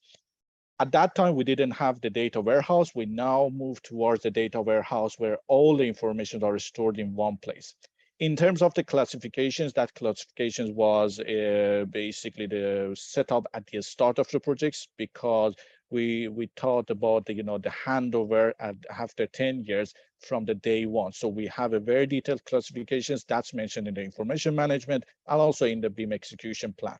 At that time, we didn't have the data warehouse. We now move towards the data warehouse where all the information are stored in one place. In terms of the classifications, that classifications was basically the setup at the start of the projects, because we thought about the handover after 10 years from the day one. So we have a very detailed classifications that's mentioned in the information management and also in the BIM execution plan.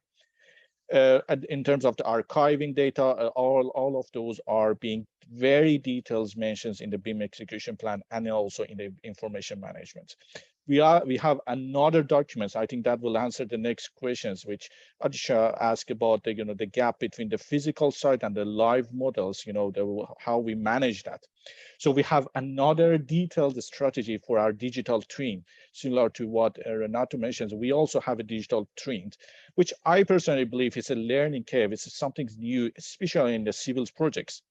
In terms of the archiving data, all of those are being very detailed mentions in the BIM execution plan and also in the information management. We have another documents. I think that will answer the next questions, which Adisha asked about the the gap between the physical side and the live models. How we manage that. So we have another detailed strategy for our digital twin, similar to what Renato mentions. We also have a digital twin, which I personally believe is a learning curve. It's something new, especially in the civils projects.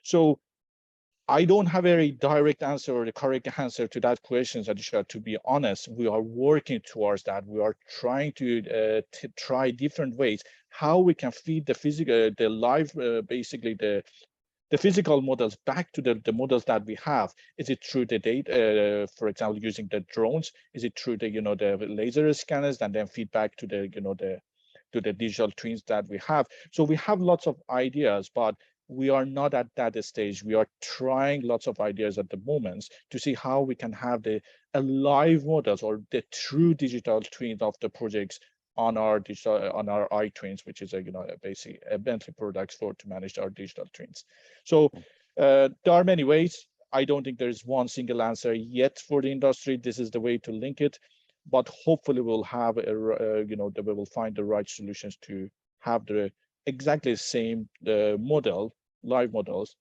So I don't have a very direct answer or the correct answer to that question, Adisha. To be honest, we are working towards that. We are trying to try different ways how we can feed the physical, the live, basically the physical models back to the models that we have. Is it through the data, for example, using the drones? Is it through the the laser scanners and then feedback to the to the digital twins that we have? So we have lots of ideas, but we are not at that stage. We are trying lots of ideas at the moment to see how we can have the live models or the true digital twins of the projects on our digital, on our iTwins, which is a basically a Bentley products to manage our digital twins. So there are many ways. I don't think there's one single answer yet for the industry. This is the way to link it, but hopefully we'll have we will find the right solutions to have the exactly the same live models,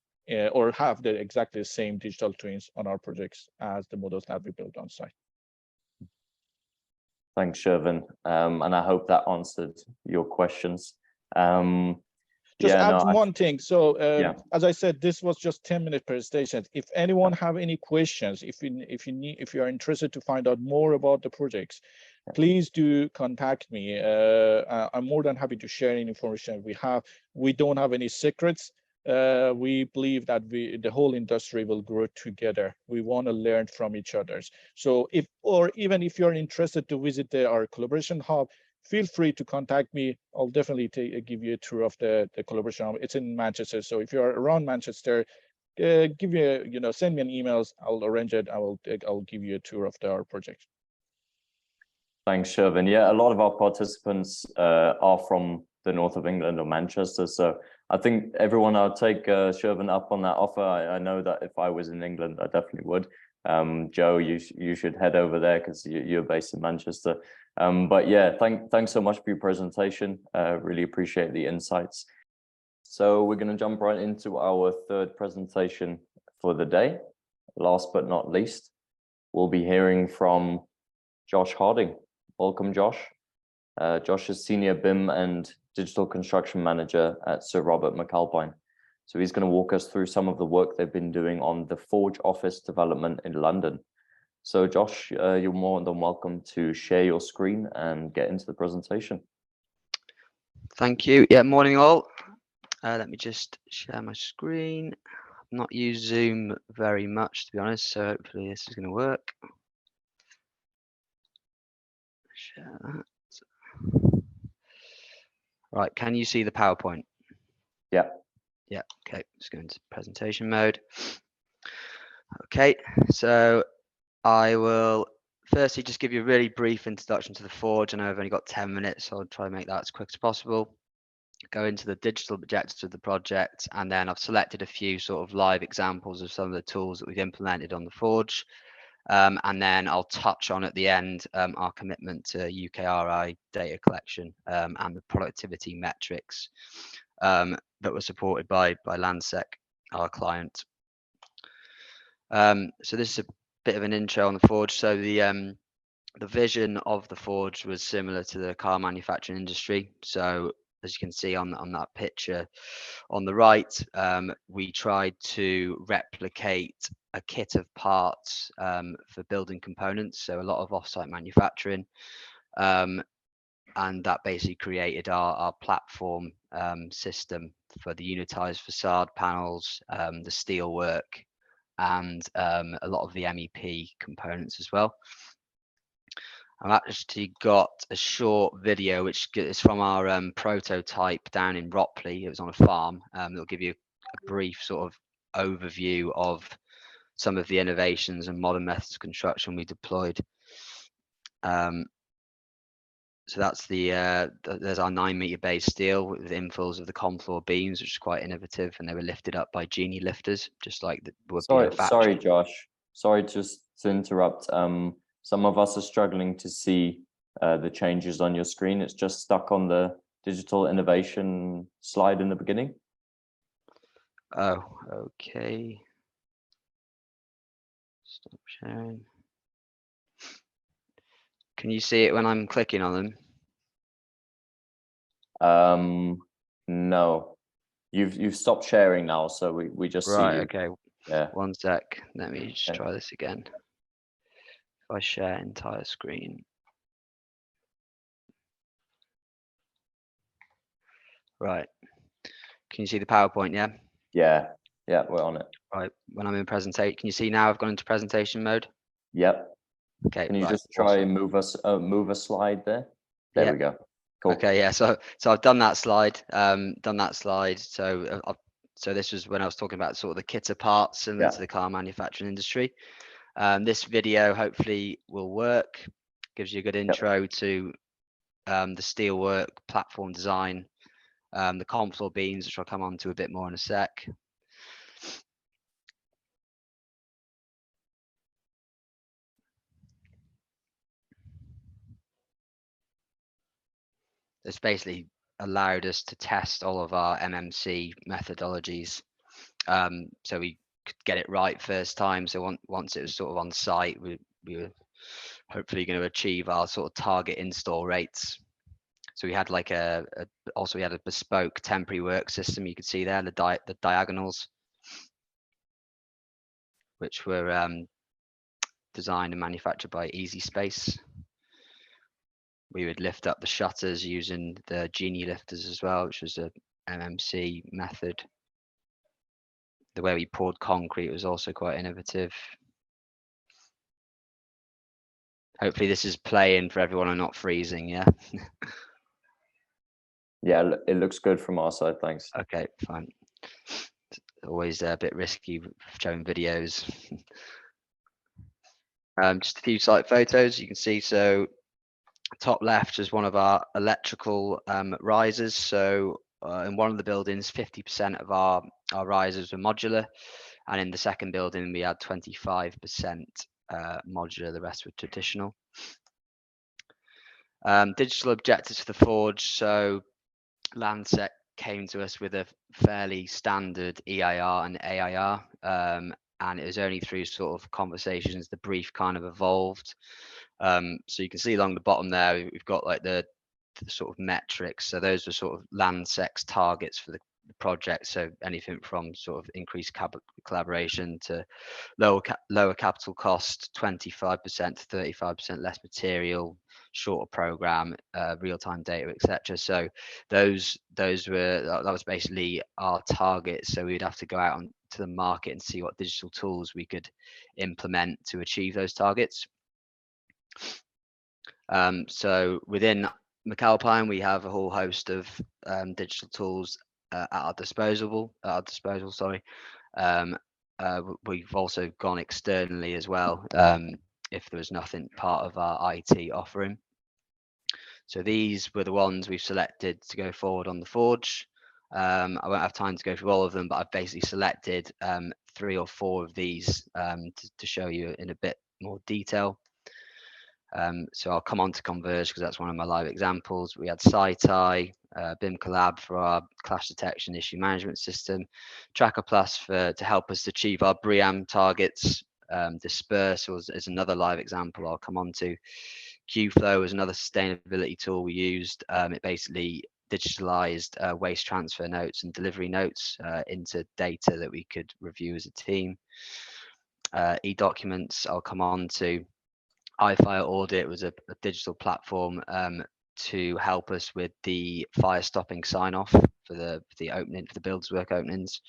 or have the exactly the same digital twins on our projects as the models that we built on site.
Thanks, Shervin. And I hope that answered your questions.
Just add one thing. So as I said, this was just 10-minute presentation. If anyone have any questions, if you are interested to find out more about the projects, please do contact me. I'm more than happy to share any information we have. We don't have any secrets. We believe that the whole industry will grow together. We want to learn from each other. So even if you're interested to visit our collaboration hub, feel free to contact me. I'll definitely give you a tour of the collaboration hub. It's in Manchester. So if you're around Manchester, send me an email. I'll arrange it. I'll give you a tour of our project.
Thanks, Shervin. Yeah, a lot of our participants are from the north of England or Manchester. So I think everyone, I'll take Shervin up on that offer. I know that if I was in England, I definitely would. Joe, you should head over there because you're based in Manchester. But yeah, thanks so much for your presentation. Really appreciate the insights. So we're going to jump right into our third presentation for the day. Last but not least, we'll be hearing from Josh Harding. Welcome, Josh. Josh is Senior BIM and Digital Construction Manager at Sir Robert McAlpine. So he's going to walk us through some of the work they've been doing on the Forge office development in London. So Josh, you're more than welcome to share your screen and get into the presentation.
Thank you. Yeah, morning all. Let me just share my screen. I've not used Zoom very much, to be honest, so hopefully this is going to work. Share that. Right, can you see the PowerPoint?
Yeah.
Yeah, okay, let's go into presentation mode. Okay, so I will firstly just give you a really brief introduction to the Forge. I know I've only got 10 minutes, so I'll try and make that as quick as possible. Go into the digital objectives of the project, and then I've selected a few sort of live examples of some of the tools that we've implemented on the Forge. And then I'll touch on at the end our commitment to UKRI data collection and the productivity metrics that were supported by Landsec, our client. So this is a bit of an intro on the Forge. So the vision of the Forge was similar to the car manufacturing industry. So as you can see on that picture on the right, we tried to replicate a kit of parts for building components. So a lot of offsite manufacturing. And that basically created our platform system for the unitized facade panels, the steel work, and a lot of the MEP components as well. I've actually got a short video which is from our prototype down in Ropley. It was on a farm. It'll give you a brief sort of overview of some of the innovations and modern methods of construction we deployed. So that's there's our 9-meter base steel with infills of the ComFloor beams, which is quite innovative, and they were lifted up by Genie lifters, just like the would be a factory.
Sorry, Josh. Sorry just to interrupt. Some of us are struggling to see the changes on your screen. It's just stuck on the digital innovation slide in the beginning.
Oh, okay. Stop sharing. Can you see it when I'm clicking on them?
No, you've stopped sharing now, so we just see
Right,
you.
okay.
Yeah.
One sec. Let me just
Okay.
try this again. If I share entire screen. Right. Can you see the PowerPoint? Yeah.
Yeah, we're on it.
Right. When I'm in presentation, can you see now I've gone into presentation mode?
Yep.
Okay.
Can you
right,
just try
awesome.
and move a slide there? There
Yeah.
we go. Cool.
Okay. Yeah. So I've done that slide. So this was when I was talking about sort of the kit of parts similar to the car manufacturing industry. This video hopefully will work. Gives you a good intro to the steelwork, platform design, the ComFloor beams, which I'll come on to a bit more in a sec. It's basically allowed us to test all of our MMC methodologies. So we could get it right first time. So once it was sort of on site, we were hopefully going to achieve our sort of target install rates. So we had like also we had a bespoke temporary work system. You could see there the diagonals, which were designed and manufactured by Easy Space. We would lift up the shutters using the Genie lifters as well, which was a MMC method. The way we poured concrete was also quite innovative. Hopefully this is playing for everyone and not freezing, yeah?
Yeah, it looks good from our side, thanks.
Okay, fine. It's always a bit risky showing videos. Just a few site photos you can see. So top left is one of our electrical risers. So in one of the buildings, 50% of our risers were modular, and in the second building we had 25% modular, the rest were traditional. Digital objectives for the Forge. So Landsec came to us with a fairly standard EIR and AIR, and it was only through sort of conversations the brief kind of evolved. So you can see along the bottom there, we've got like the sort of metrics. So those were sort of Landsec's targets for the project. So anything from sort of increased collaboration to lower capital cost, 25% to 35% less material, shorter program, real-time data, etc. So that was basically our target. So we'd have to go out to the market and see what digital tools we could implement to achieve those targets. So within McAlpine, we have a whole host of digital tools at our disposal. Sorry. We've also gone externally as well if there was nothing part of our IT offering. So these were the ones we've selected to go forward on the Forge. I won't have time to go through all of them, but I've basically selected 3 or 4 of these to show you in a bit more detail. So I'll come on to Converge because that's one of my live examples. We had SciTi, BIM Collab for our clash detection issue management system, Tracker Plus to help us achieve our BREEAM targets. Disperse is another live example I'll come on to. Qflow is another sustainability tool we used. It basically digitalized waste transfer notes and delivery notes into data that we could review as a team. eDocuments I'll come on to. iFire Audit was a digital platform to help us with the fire stopping sign off for the opening, for the builds work openings.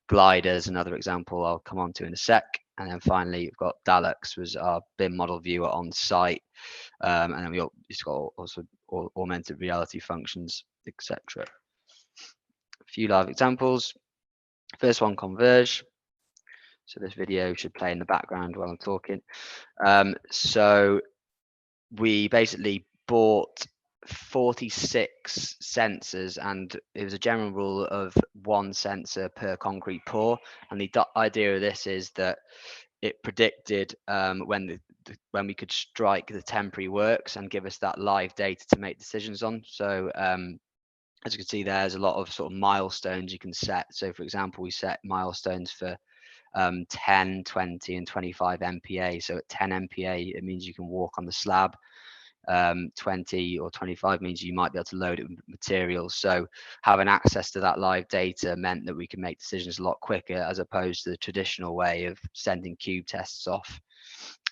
Glider is another example I'll come on to in a sec. And then finally, we've got Dalux, was our BIM model viewer on site. And then it's got also augmented reality functions, etc. A few live examples. First one, Converge. So this video should play in the background while I'm talking. So we basically bought 46 sensors, and it was a general rule of 1 sensor per concrete pour. And the idea of this is that it predicted when we could strike the temporary works and give us that live data to make decisions on. So as you can see, there's a lot of sort of milestones you can set. So for example, we set milestones for 10, 20 and 25 MPa. So at 10 MPa, it means you can walk on the slab. 20 or 25 means you might be able to load it with materials. So having access to that live data meant that we can make decisions a lot quicker, as opposed to the traditional way of sending cube tests off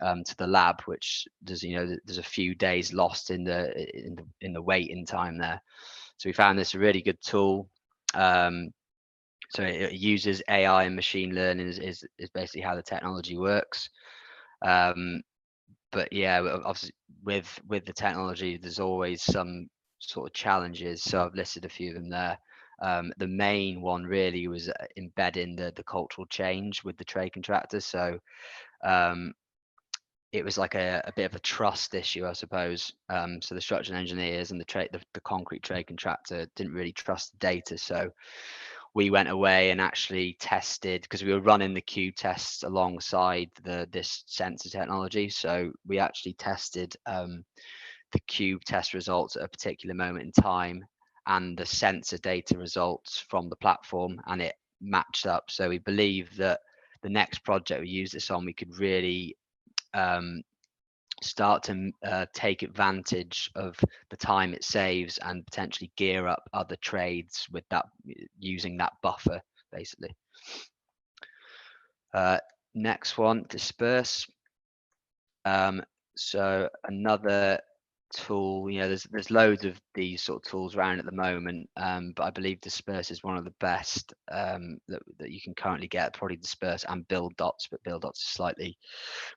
to the lab, which there's a few days lost in the waiting time there. So we found this a really good tool. So it uses AI and machine learning is basically how the technology works. But yeah, obviously with the technology, there's always some sort of challenges. So I've listed a few of them there. The main one really was embedding the cultural change with the trade contractor. So it was like a bit of a trust issue, I suppose. So the structural engineers and the concrete trade contractor didn't really trust the data. So we went away and actually tested, because we were running the cube tests alongside this sensor technology. So we actually tested the cube test results at a particular moment in time and the sensor data results from the platform, and it matched up. So we believe that the next project we use this on, we could really start to take advantage of the time it saves and potentially gear up other trades with that, using that buffer basically. Next one, Disperse. So another tool, there's loads of these sort of tools around at the moment, but I believe Disperse is one of the best that you can currently get. Probably Disperse and BuildDots, but BuildDots is slightly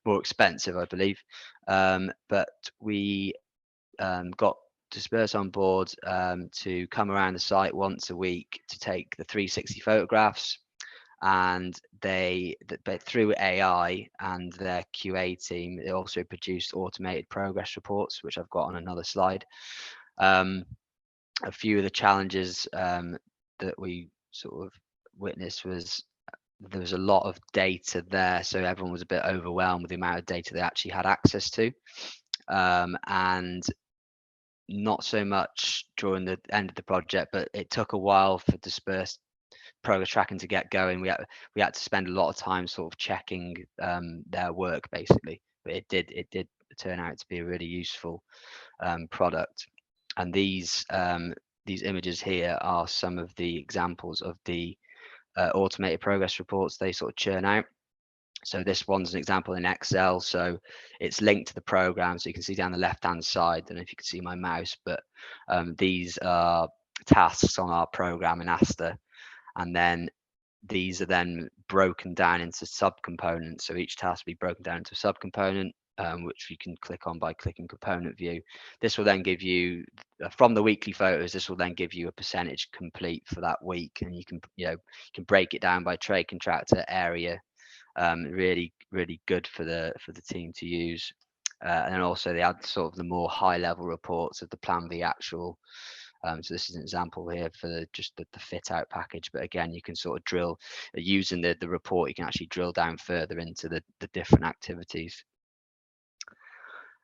more expensive, I believe. But we got Disperse on board to come around the site once a week to take the 360 photographs, and they through AI and their QA team, they also produced automated progress reports, which I've got on another slide. A few of the challenges that we sort of witnessed was there was a lot of data there, so everyone was a bit overwhelmed with the amount of data they actually had access to, and not so much during the end of the project, but it took a while for Disperse progress tracking to get going. We had to spend a lot of time sort of checking their work basically, but it did turn out to be a really useful product. And these images here are some of the examples of the automated progress reports they sort of churn out. So this one's an example in Excel, so it's linked to the program, so you can see down the left hand side. I don't know if you can see my mouse, but these are tasks on our program in Asta. And then these are then broken down into subcomponents. So each task will be broken down into a subcomponent. which you can click on by clicking component view. This will then give you, from the weekly photos, this will then give you a percentage complete for that week, and you can, you can break it down by trade contractor area. Really good for the team to use. And then also they add sort of the more high level reports of the Plan V actual. So this is an example here for just the fit out package, but again, you can sort of drill using the report, you can actually drill down further into the different activities.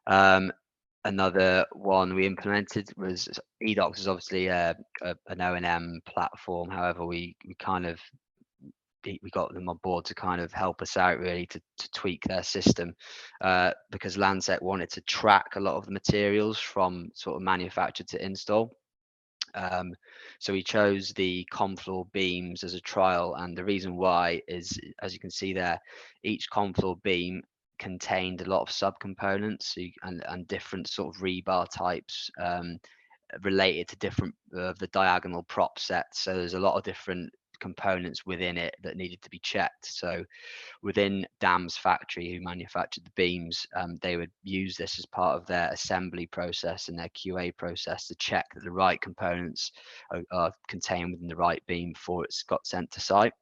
Another one we implemented was eDocs is obviously an O&M platform. However, we got them on board to kind of help us out really to tweak their system, because Landsec wanted to track a lot of the materials from sort of manufacture to install. So we chose the Confloor beams as a trial, and the reason why is, as you can see there, each Confloor beam contained a lot of subcomponents and different sort of rebar types related to different the diagonal prop sets. So there's a lot of different components within it that needed to be checked. So within DAM's factory, who manufactured the beams, they would use this as part of their assembly process and their QA process to check that the right components are contained within the right beam before it's got sent to site.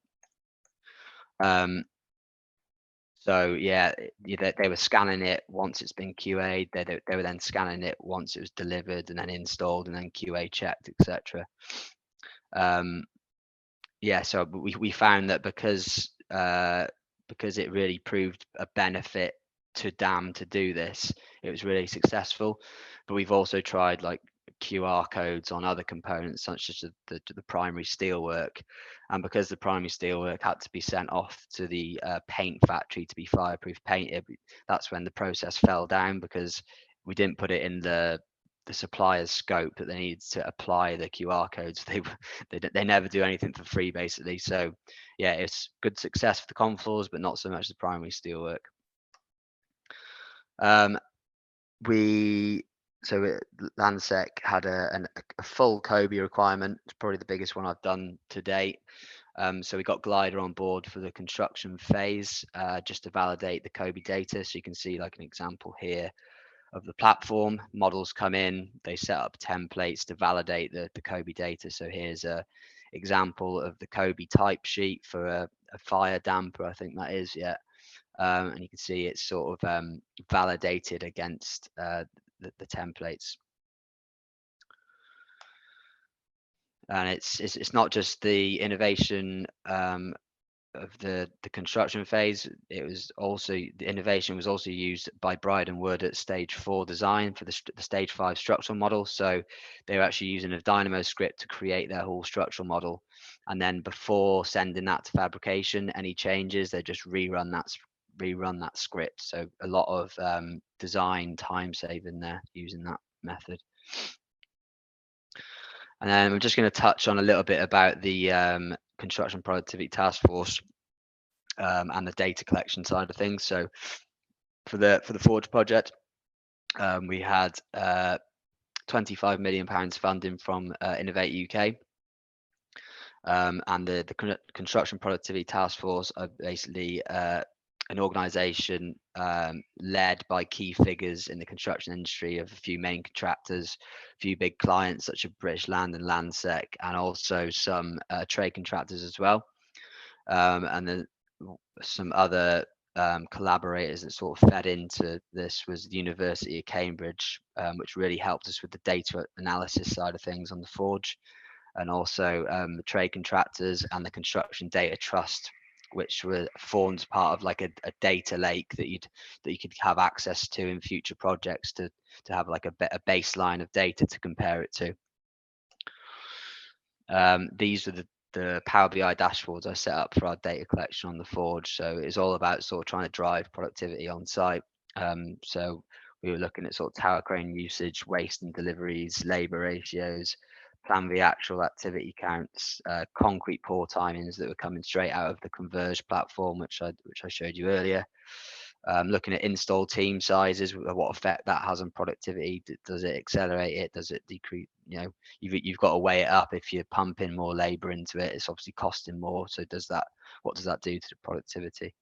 So yeah, they were scanning it once it's been QA'd. They were then scanning it once it was delivered and then installed and then QA checked, etc. Yeah, so we found that because it really proved a benefit to DAM to do this, it was really successful. But we've also tried like QR codes on other components such as the primary steelwork, and because the primary steelwork had to be sent off to the paint factory to be fireproof painted, that's when the process fell down, because we didn't put it in the supplier's scope that they needed to apply the QR codes. They never do anything for free basically. So yeah, it's good success for the Confloors, but not so much the primary steelwork. Landsec had a full COBie requirement. It's probably the biggest one I've done to date. So we got Glider on board for the construction phase, just to validate the COBie data. So you can see like an example here of the platform. Models come in, they set up templates to validate the COBie data. So here's a example of the COBie type sheet for a fire damper, I think that is, yeah. And you can see it's sort of validated against the templates. And it's not just the innovation of the construction phase. It was also, the innovation was also used by Bryden Wood at stage 4 design for the stage 5 structural model. So they were actually using a Dynamo script to create their whole structural model, and then before sending that to fabrication, any changes, they just rerun that script. So a lot of design time saving there using that method. And then I'm just going to touch on a little bit about the Construction Productivity Task Force and the data collection side of things. So for the Forge project, we had £25 million funding from Innovate UK, and the Construction Productivity Task Force are basically an organisation led by key figures in the construction industry of a few main contractors, a few big clients such as British Land and Landsec, and also some trade contractors as well. And then some other collaborators that sort of fed into this was the University of Cambridge, which really helped us with the data analysis side of things on the Forge, and also the trade contractors and the Construction Data Trust, which formed part of like a data lake that you could have access to in future projects to have like a baseline of data to compare it to. These are the Power BI dashboards I set up for our data collection on the Forge. So it's all about sort of trying to drive productivity on site. So we were looking at sort of tower crane usage, waste and deliveries, labor ratios, Plan V actual activity counts, concrete pour timings that were coming straight out of the Converge platform, which I showed you earlier. Looking at install team sizes, what effect that has on productivity. Does it accelerate it? Does it decrease? You know, you've got to weigh it up. If you're pumping more labor into it, it's obviously costing more. So what does that do to the productivity?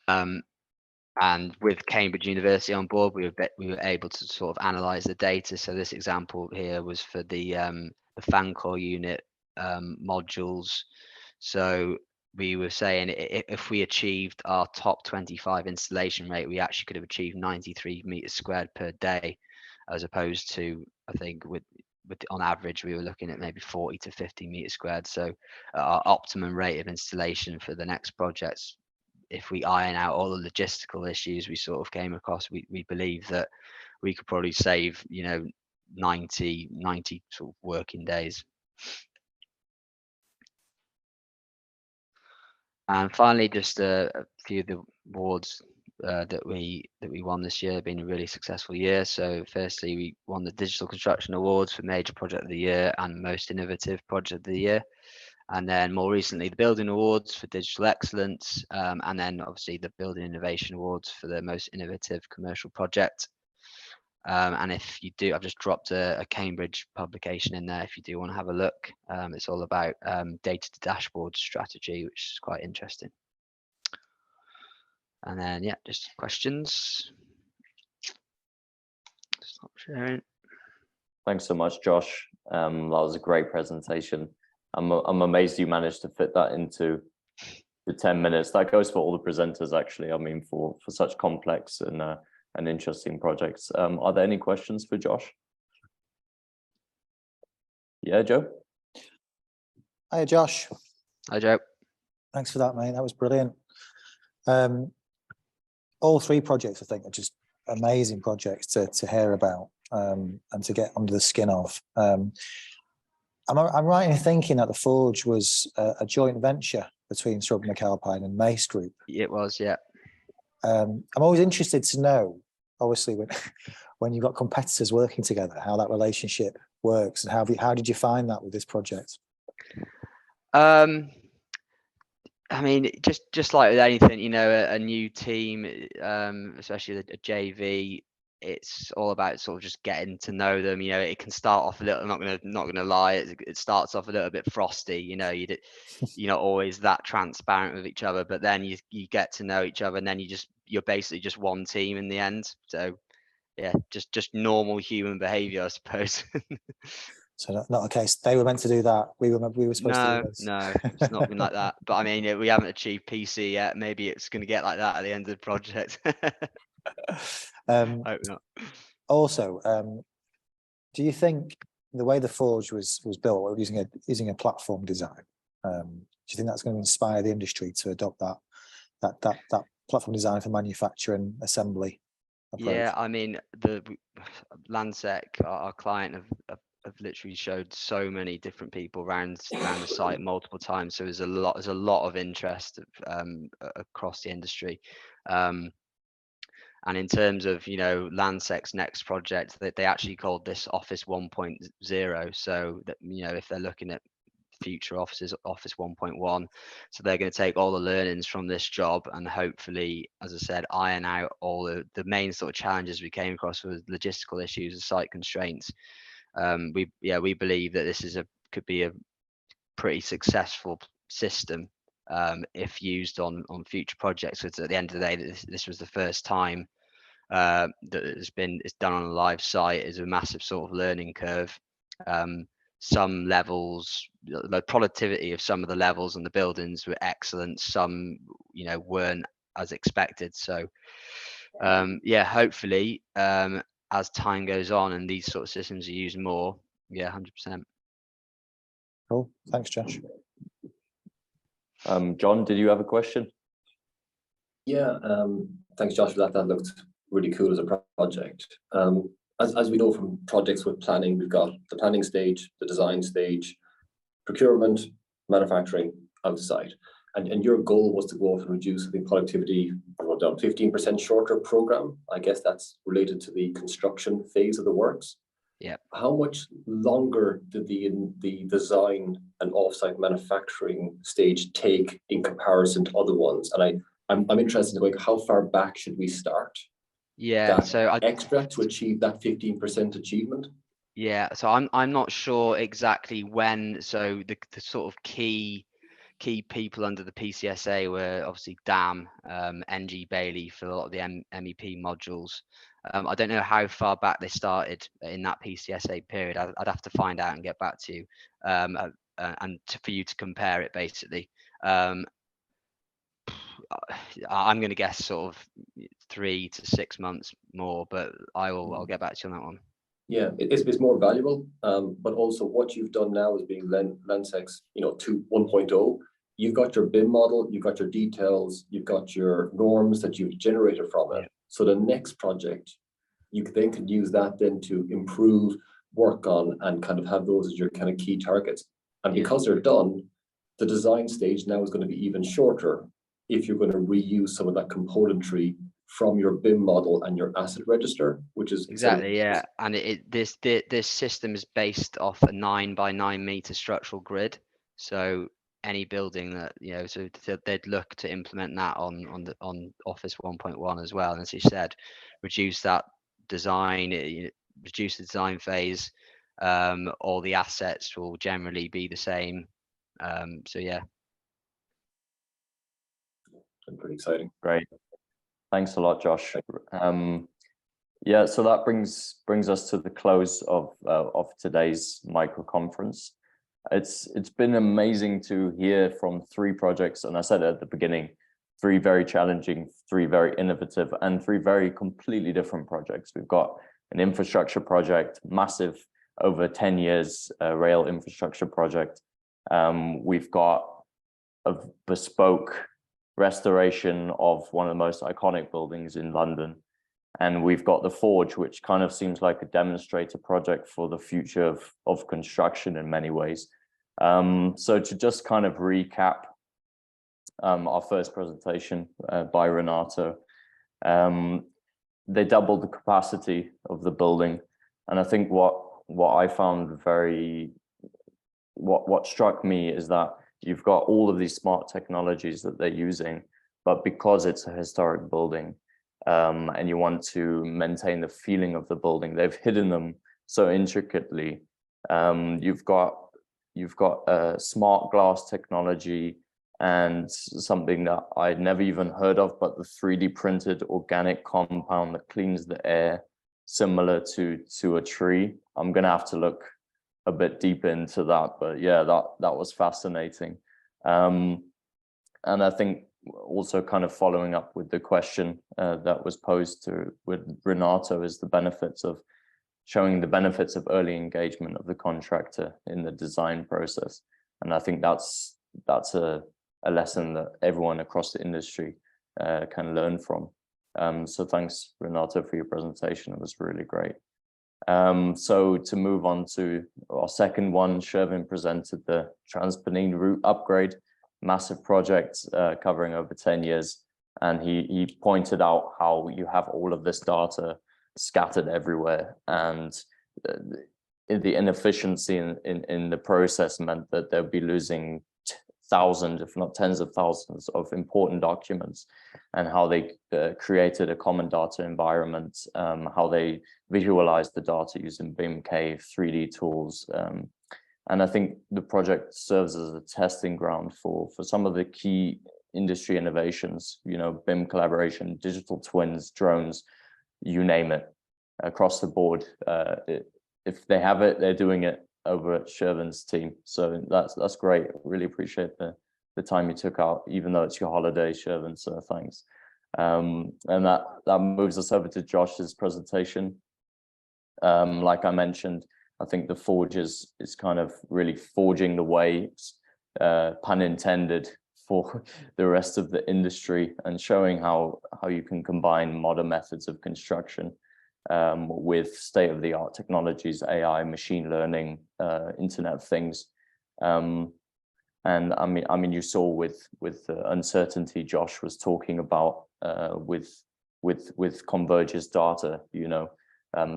And with Cambridge University on board, we were able to sort of analyze the data. So this example here was for the fan core unit modules. So we were saying if we achieved our top 25 installation rate, we actually could have achieved 93 meters squared per day, as opposed to, I think with on average we were looking at maybe 40 to 50 meters squared. So our optimum rate of installation for the next projects, if we iron out all the logistical issues we sort of came across, we believe that we could probably save, 90 sort of working days. And finally, just a few of the awards that we won this year. Been a really successful year. So firstly, we won the Digital Construction Awards for Major Project of the Year and Most Innovative Project of the Year. And then more recently, the Building Awards for Digital Excellence, and then obviously the Building Innovation Awards for the Most Innovative Commercial Project. And if you do, I've just dropped a Cambridge publication in there if you do want to have a look. It's all about data to dashboard strategy, which is quite interesting. And then, yeah, just questions. Stop sharing.
Thanks so much, Josh. That was a great presentation. I'm amazed you managed to fit that into the 10 minutes. That goes for all the presenters, actually. I mean, for such complex and interesting projects. Are there any questions for Josh? Yeah, Joe?
Hi, Josh.
Hi, Joe.
Thanks for that, mate. That was brilliant. All three projects, I think, are just amazing projects to hear about and to get under the skin of. I'm right in thinking that the Forge was a joint venture between Strug McAlpine and Mace Group.
It was, yeah.
I'm always interested to know, obviously, when you've got competitors working together, how that relationship works, and how did you find that with this project?
I mean, just like with anything, a new team, especially a JV, it's all about sort of just getting to know them. It can start off a little, I'm not gonna lie, it starts off a little bit frosty. You're not always that transparent with each other, but then you get to know each other, and then you're basically just one team in the end. So yeah, just normal human behavior, I suppose.
So not a case they were meant to do that. We were supposed to do this.
No, it's not been like that. But I mean, we haven't achieved PC yet. Maybe it's going to get like that at the end of the project. Hope not.
Also, do you think the way the Forge was built, using a platform design, do you think that's going to inspire the industry to adopt that platform design for manufacturing assembly approach?
Yeah, I mean, the Landsec, our client, have literally showed so many different people around the site multiple times. So there's a lot of interest across the industry. And in terms of, Landsec's next project, they actually called this Office 1.0. So that, if they're looking at future offices, Office 1.1, so they're going to take all the learnings from this job and hopefully, as I said, iron out all the main sort of challenges we came across with logistical issues and site constraints. We believe that this could be a pretty successful system if used on future projects. Because at the end of the day, this was the first time that it's done on a live site. Is a massive sort of learning curve. Some levels, the productivity of some of the levels and the buildings were excellent. Some, weren't as expected. So hopefully, as time goes on and these sort of systems are used more, 100%.
Cool. Thanks, Josh.
John, did you have a question?
Yeah, thanks, Josh, for that. That looked really cool as a project. As we know from projects with planning, we've got the planning stage, the design stage, procurement, manufacturing, outside. And your goal was to go off and reduce the productivity, down 15% shorter program. I guess that's related to the construction phase of the works.
Yeah.
How much longer did the design and offsite manufacturing stage take in comparison to other ones? And I'm interested in how far back should we start?
Yeah. So
extra to achieve that 15% achievement.
Yeah. So I'm not sure exactly when. So the sort of key key people under the PCSA were obviously DAM, NG Bailey for a lot of the MEP modules. I don't know how far back they started in that PCSA period. I'd have to find out and get back to you, for you to compare it basically. I'm going to guess sort of 3 to 6 months more, but I'll get back to you on that one.
Yeah, it's more valuable, but also what you've done now is being Landsec, 1.0. You've got your BIM model, you've got your details, you've got your norms that you've generated from it. Yeah. So the next project, you then can use that then to improve, work on, and kind of have those as your kind of key targets. And because they're done, the design stage now is going to be even shorter if you're going to reuse some of that componentry from your BIM model and your asset register, which is
exactly, yeah. And this system is based off a 9 by 9 meter structural grid. So any building that, so they'd look to implement that on Office 1.1 as well. And as you said, reduce that design, reduce the design phase. All the assets will generally be the same. So yeah.
Pretty exciting.
Great. Thanks a lot, Josh. Yeah, so that brings us to the close of today's micro conference. It's been amazing to hear from 3 projects, and I said at the beginning, 3 very challenging, 3 very innovative, and 3 very completely different projects. We've got an infrastructure project, massive, over 10 years rail infrastructure project. We've got a bespoke restoration of one of the most iconic buildings in London. And we've got the Forge, which kind of seems like a demonstrator project for the future of construction in many ways. So to just kind of recap our first presentation by Renato, they doubled the capacity of the building. And I think what I found what struck me is that you've got all of these smart technologies that they're using, but because it's a historic building and you want to maintain the feeling of the building, they've hidden them so intricately. You've got smart glass technology and something that I'd never even heard of, but the 3D printed organic compound that cleans the air, similar to a tree. I'm gonna have to look a bit deep into that, but yeah, that was fascinating. And I think also kind of following up with the question that was posed with Renato is the benefits of showing the benefits of early engagement of the contractor in the design process. And I think that's a lesson that everyone across the industry can learn from. So thanks, Renato, for your presentation. It was really great. So to move on to our second one, Shervin presented the TransPennine route upgrade, massive project covering over 10 years. And he pointed out how you have all of this data scattered everywhere, and the inefficiency in the process meant that they'll be losing thousands, if not tens of thousands, of important documents, and how they created a common data environment, how they visualized the data using BIMcave 3D tools. And I think the project serves as a testing ground for some of the key industry innovations, BIM collaboration, digital twins, drones, you name it, across the board. If they have it, they're doing it over at Shervin's team. So that's great. Really appreciate the time you took out, even though it's your holiday, Shervin, so thanks. And that moves us over to Josh's presentation. Like I mentioned, I think the Forge is kind of really forging the way, pun intended, for the rest of the industry, and showing how you can combine modern methods of construction with state-of-the-art technologies, AI, machine learning, Internet of Things. And I mean, you saw with the uncertainty Josh was talking about with Converge's data,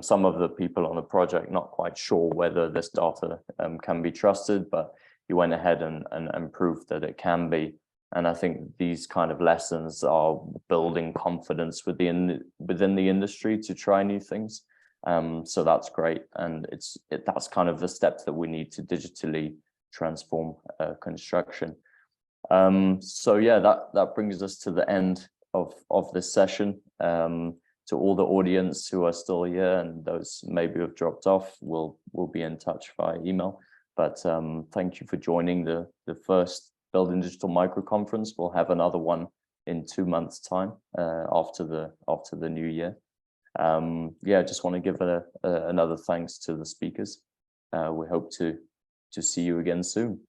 some of the people on the project not quite sure whether this data can be trusted, but you went ahead and proved that it can be. And I think these kind of lessons are building confidence within the industry to try new things. So that's great. And that's kind of the steps that we need to digitally transform construction. So yeah, that brings us to the end of this session. To all the audience who are still here and those maybe who have dropped off, we'll be in touch via email. But thank you for joining the first Building Digital Micro Conference. We'll have another one in 2 months' time after the new year. Yeah, I just want to give another thanks to the speakers. We hope to see you again soon.